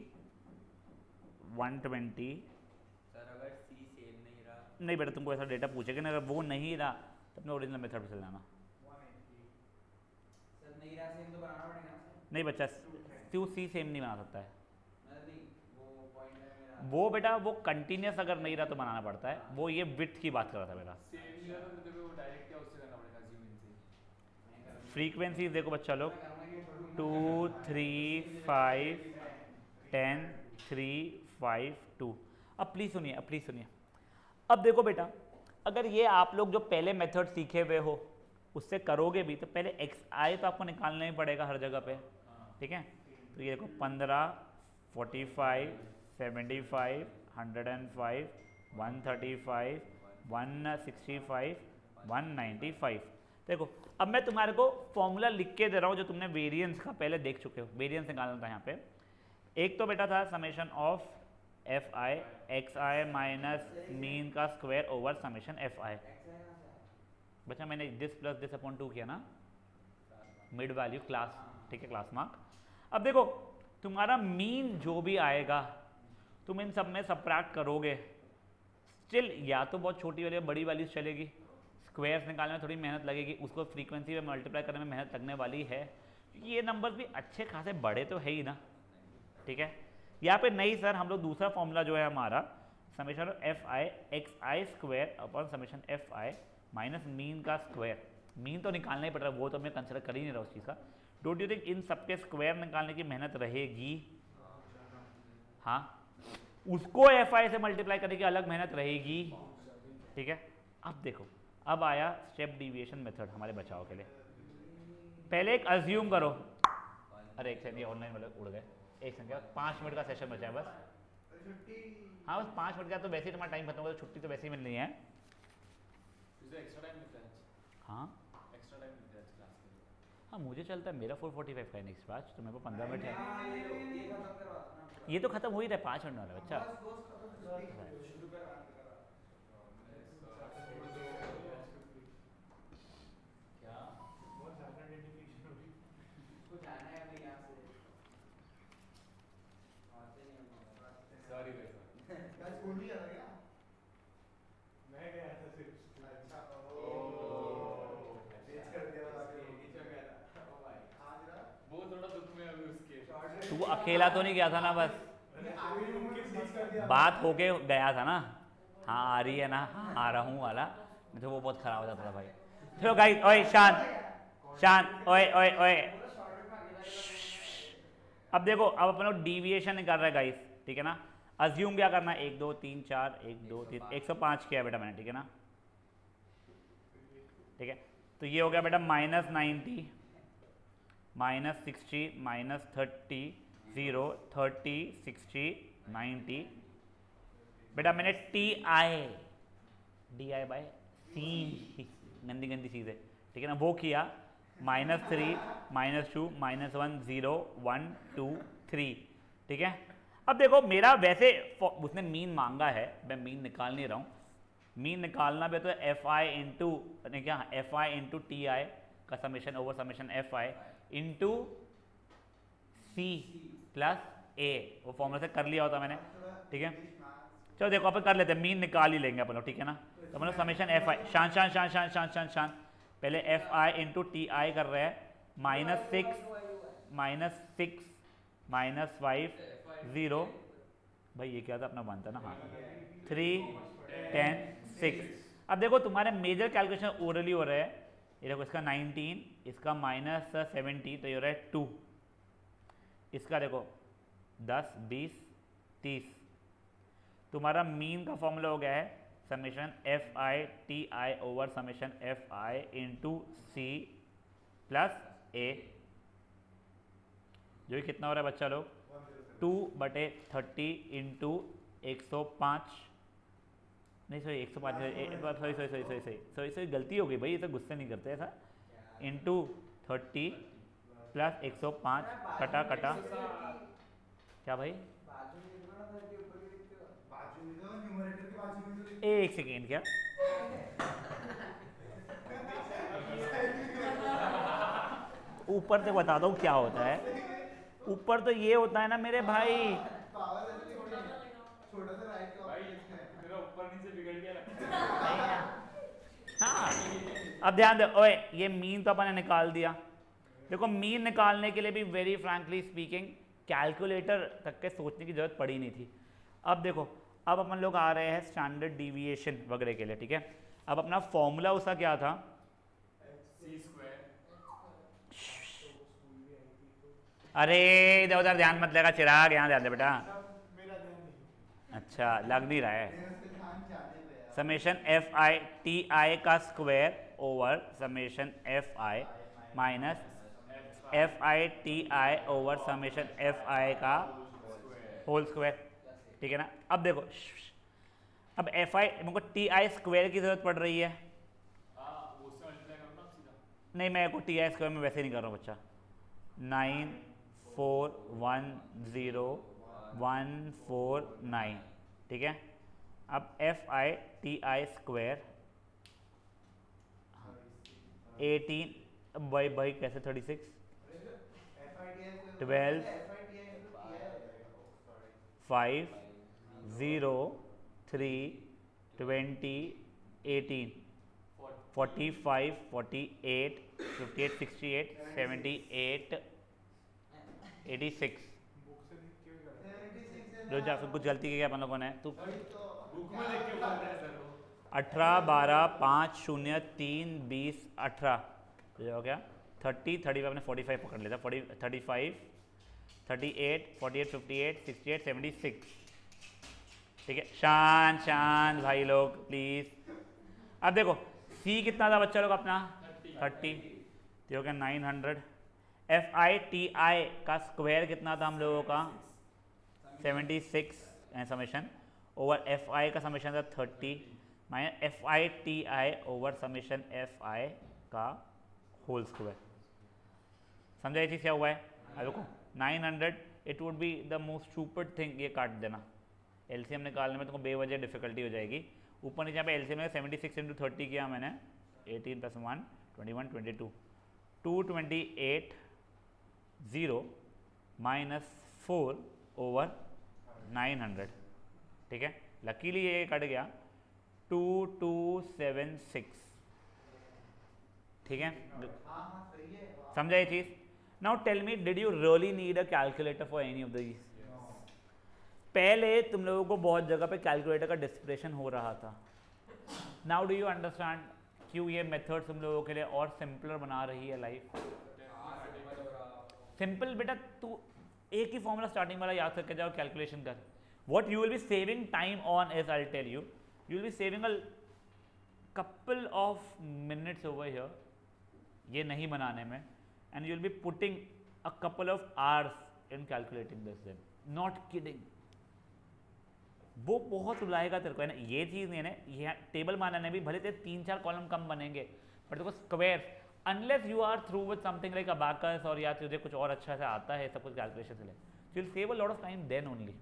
120। सर अगर सी सेम नहीं रहा, नहीं बेटा तुमको ऐसा डेटा पूछेगा ना, अगर वो नहीं रहा तो अपने ओरिजिनल मेथड पे चले जाना। सर नहीं रहा सेम तो बनाना पड़ेगा ना सर। नहीं बच्चा, तू सी सेम नहीं बना सकता है मतलब नहीं वो पॉइंट है मेरा। वो बेटा, वो कंटिन्यूस अगर नहीं रहा तो बनाना पड़ता है। वो ये विड्थ की बात कर रहा था बेटा। सेम मिला तो तेरे को डायरेक्ट क्या उससे करना पड़ेगा ज़ूम इन से। फ्रीक्वेंसीज देखो बच्चा लोग, 2 3 5 10 3 5 2। अब प्लीज़ सुनिए। अब देखो बेटा, अगर ये आप लोग जो पहले मेथड सीखे हुए हो उससे करोगे भी तो पहले एक्स आई तो आपको निकालना ही पड़ेगा हर जगह पे, ठीक है। तो ये देखो 15 45 75 105 135 165 195। देखो अब मैं तुम्हारे को फॉर्मूला लिख के दे रहा हूँ जो तुमने वेरिएंस का पहले देख चुके हो। वेरिएंस निकालना था यहाँ पे। एक तो बेटा था summation of F I x I minus mean का square over summation F I. बच्चा मैंने दिस प्लस दिस अपॉन 2 किया ना, मिड वैल्यू क्लास, ठीक है, क्लास मार्क। अब देखो तुम्हारा मीन जो भी आएगा तुम इन सब में सबट्रैक्ट करोगे, स्टिल या तो बहुत छोटी वाली बड़ी वैल्यूज चलेगी, स्क्वायर्स निकालने में थोड़ी मेहनत लगेगी, उसको फ्रीक्वेंसी में मल्टीप्लाई करने में मेहनत लगने वाली है, क्योंकि ये नंबर्स भी अच्छे खासे बड़े तो है ही ना, ठीक है। यहाँ पे नहीं सर, हम लोग दूसरा फॉर्मूला जो है हमारा summation F I x I square upon summation F I minus mean का स्क्वायर। मीन तो निकालना ही पड़ रहा है, वो तो मैं कंसिडर कर ही नहीं रहा उस चीज़ का। डोंट यू थिंक इन सबके स्क्वायर निकालने की मेहनत रहेगी? हाँ, उसको एफ आई से मल्टीप्लाई करने की अलग मेहनत रहेगी, ठीक है। अब देखो, अब आया स्टेप डिविएशन मेथड हमारे बचाव के लिए। पहले एक अज्यूम करो, अरे एक सेकंड, ये ऑनलाइन वाले उड़ गए, एक सेकंड, 5 मिनट का सेशन बचा है बस। हाँ बस 5 मिनट का, तो वैसे ही तुम्हारा टाइम खत्म होगा, तो छुट्टी तो वैसे ही मिलनी है। तुझे एक्स्ट्रा टाइम मिलता है? हाँ एक्स्ट्रा टाइम मिलता है क्लास के लिए? हाँ मुझे चलता है, मेरा 4:45 का है नेक्स्ट बैच, तो मेरे को 15 मिनट है। ये खत्म करवा देना। ये तो खत्म हो ही रहा है, 5 मिनट वाला बच्चा। बस खत्म। शुरू कर। तू अकेला तो नहीं गया था ना, बस अभी रूम में सीज कर दिया बात होके गया था ना, हाँ आ रही है ना, हाँ आ रहा हूँ वाला, नहीं तो वो बहुत खराब हो जाता था भाई। चलो गाइस, ओए शांत शांत, ओए ओए ओए। अब देखो, अब अपन लोग डिविएशन निकाल रहे हैं गाइस, ठीक है ना। अज्यूम क्या करना है, 1 2 3 4 1 2 3 105 किया बेटा मैंने, ठीक है ना, ठीक है। तो ये हो गया बेटा -90 -60 -30 0 30 60 90। बेटा मैंने TI/C गंदी गंदी चीज़ है, ठीक है ना, वो किया, -3 -2 -1 0 1 2 3, ठीक है। अब देखो मेरा वैसे उसने मीन मांगा है, मैं मीन निकाल नहीं रहा हूँ। मीन निकालना भी तो एफ आई इंटू क्या, F I into T I का summation over summation F I into C plus A, वो फॉर्मूला से कर लिया होता मैंने, ठीक है। चलो देखो अपन कर लेते हैं, मीन निकाल ही लेंगे अपन लोग, ठीक है ना। तो अपन लोग समेशन एफ आई शान शान शान शान शान शान शान पहले एफ आई इंटू टी आई कर रहे हैं, -6 -5 0, भाई ये क्या था अपना बनता ना, हाँ 3 10 6। अब देखो तुम्हारे मेजर कैलकुलेशन ओरली हो रहे हैं, ये देखो इसका 19, इसका -70, तो ये हो रहा है 2, इसका देखो 10 20 30। तुम्हारा मीन का फॉर्मूला हो गया है summation F I T I over summation F I into C plus A, जो कि कितना हो रहा है बच्चा लोग, 2/30 इंटू 105, नहीं सॉरी 105 सॉरी गलती हो गई भाई, ये तो गुस्से नहीं करते ऐसा, इंटू 30 प्लस 105 कटा कटा, क्या भाई बाजू में लिखो ना 30 ऊपर भी लिखते हो। बाजू में तो न्यूमरेटर के बाजू में तो लिख एक सेकेंड, क्या ऊपर से बता दो क्या होता है, ऊपर तो ये होता है ना मेरे भाई, पावर ऐसे लिखते हैं, छोटा सा राइट का भाई ऑप्शन है। तेरा ऊपर नीचे बिगड़ गया लगता है। हाँ अब ध्यान दो, ओए ये मीन तो अपन ने निकाल दिया। देखो मीन निकालने के लिए भी वेरी फ्रैंकली स्पीकिंग कैलकुलेटर तक के सोचने की जरूरत पड़ी नहीं थी। अब देखो, अब अपन लोग आ रहे हैं स्टैंडर्ड डिविएशन वगैरह के लिए, ठीक है। अब अपना फॉर्मूला उसका क्या था, C²। अरे इधर उधर ध्यान मत लगा, चिराग यहाँ ध्यान दे बेटा। मेरा ध्यान नहीं। अच्छा लग नहीं रहा है, उसके ध्यान जाने पे यार। Summation F I T I का square over summation F I minus F I T I over summation F I का होल स्क्वायर, ठीक है ना। अब देखो, अब एफ आई मुझको टी आई स्क्वायर की जरूरत पड़ रही है, वो उससे मल्टीप्लाई करो ना सीधा। नहीं मैं को टी आई स्क्वायर में वैसे नहीं कर रहा हूँ बच्चा, 9 4 1 0 1 4 9, ठीक है। अब F I T I square 18 by कैसे 36 12 5 0 3 20 18 45 48 58 68 78 86। जो जा फिर कुछ गलती की क्या अपन लोगों ने, तू बुक में लिख के बोल रहे हैं सर वो। 18 12 5 0 3 20 18, ये हो गया 30 35 अपने 45 पकड़ लेता, 35 38 48 58 68 76, ठीक है। शांत शांत भाई लोग प्लीज। अब देखो सी कितना था बच्चा लोग अपना 30, ये हो गया 900। एफ आई टी आई का स्क्वायर कितना था हम लोगों का 76 समेशन ओवर एफ आई का समेशन था 30 minus F I T I over summation F I का होल स्क्वायर। समझा ये चीज़ क्या हुआ है? अब देखो 900 it would be the most stupid thing, ये काट देना, एलसीएम निकालने में तुमको बेवजह डिफिकल्टी हो जाएगी। ऊपर नीचे यहाँ पे एलसीएम में 76 इंटू 30 किया मैंने, 18 + 1 21 22 228 0 माइनस 4 ओवर 900, ठीक है। लकीली ये कट गया 2276, ठीक है। समझा ये चीज़? Now tell me, did you really need a calculator for any of these? पहले तुम लोगों को बहुत जगह पे कैलकुलेटर का डिस्प्रेशन हो रहा था. नाउ डू यू अंडरस्टैंड क्यों ये मेथड तुम लोगों के लिए और सिंपलर बना रही है लाइफ? सिंपल बेटा, तू एक ही फॉर्मूला स्टार्टिंग वाला याद करके जाओ, कैलकुलेशन कर. What you will be saving time on is, I will tell you, you will be saving a couple of minutes over here, ये नहीं बनाने में, and you will be putting a couple of hours in calculating this then. Not kidding. वो बहुत रुलाएगा तेरे को, है ना. ये चीज़ नहीं है ना, ये टेबल बनाने में भी भले तेरे 3-4 कॉलम कम बनेंगे, बट देखो square, unless you are through with something like abacus और या तुझे कुछ और अच्छा से आता है सब कुछ कैलकुलेशन से ले, you will save a lot of time then only.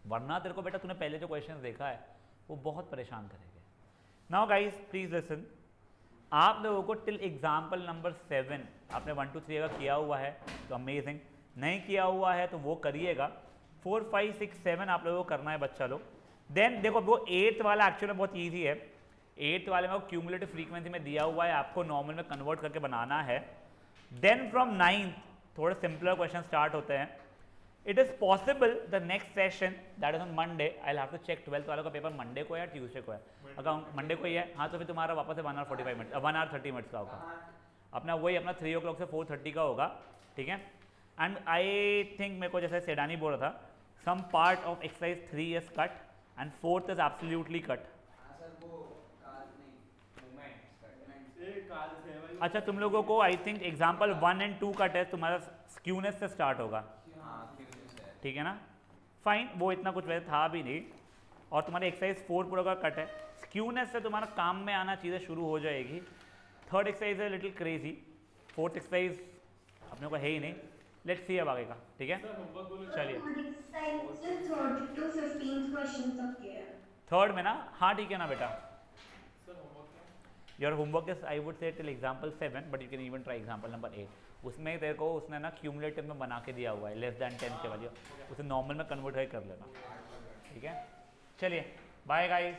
वरना तेरे को बेटा तूने पहले जो क्वेश्चन देखा है वो बहुत परेशान करेंगे. नाउ गाइज प्लीज लिसन, आप लोगों को टिल एग्जाम्पल नंबर 7 आपने 1 2 3 अगर किया हुआ है तो अमेजिंग, नहीं किया हुआ है तो वो करिएगा. 4 5 6 7 आप लोगों को करना है बच्चा लोग. देन देखो वो 8th वाला एक्चुअली बहुत ईजी है. 8th वाले में वो क्यूमुलेटिव फ्रीक्वेंसी में दिया हुआ है, आपको नॉर्मल में कन्वर्ट करके बनाना है. देन फ्रॉम 9th थोड़े सिंपलर क्वेश्चन स्टार्ट होते हैं. It is possible the next session that is on Monday, I will have to check 12th वालों का पेपर मंडे को है या ट्यूसडे को है. अगर मंडे को ही है हाँ तो फिर तुम्हारा वापस से 1 hour 45 minutes 1 hour 30 minutes का होगा. अपना वही अपना 3 o'clock से 4:30 का होगा, ठीक है. एंड आई थिंक मेरे को जैसे सेडानी बोल रहा था, some part of exercise 3 is cut and 4th is absolutely cut. अच्छा तुम लोगों को आई थिंक एग्जाम्पल 1 and 2 का टेस्ट तुम्हारा स्क्यूनेस से स्टार्ट होगा, ठीक है ना. फाइन, वो इतना कुछ वैसे था भी नहीं. और तुम्हारे एक्सरसाइज 4 पूरा का कट है. स्क्यूनेस से तुम्हारा काम में आना चीज़ें शुरू हो जाएगी. 3rd एक्सरसाइज है लिटिल क्रेजी. 4th एक्सरसाइज अपने को है ही नहीं. लेट्स सी अब आगे का, ठीक है. चलिए exercise 3rd to 15th question तक के है. 3rd में ना, हाँ ठीक है ना बेटा. Your homework is I would say till example 7 but you can even try example number 8. उसमें तेरे को उसने ना क्यूमुलेटिव में बना के दिया हुआ है लेस दैन 10 के वैल्यू, उसे नॉर्मल में कन्वर्ट कर लेना, ठीक है. चलिए बाय गाइस.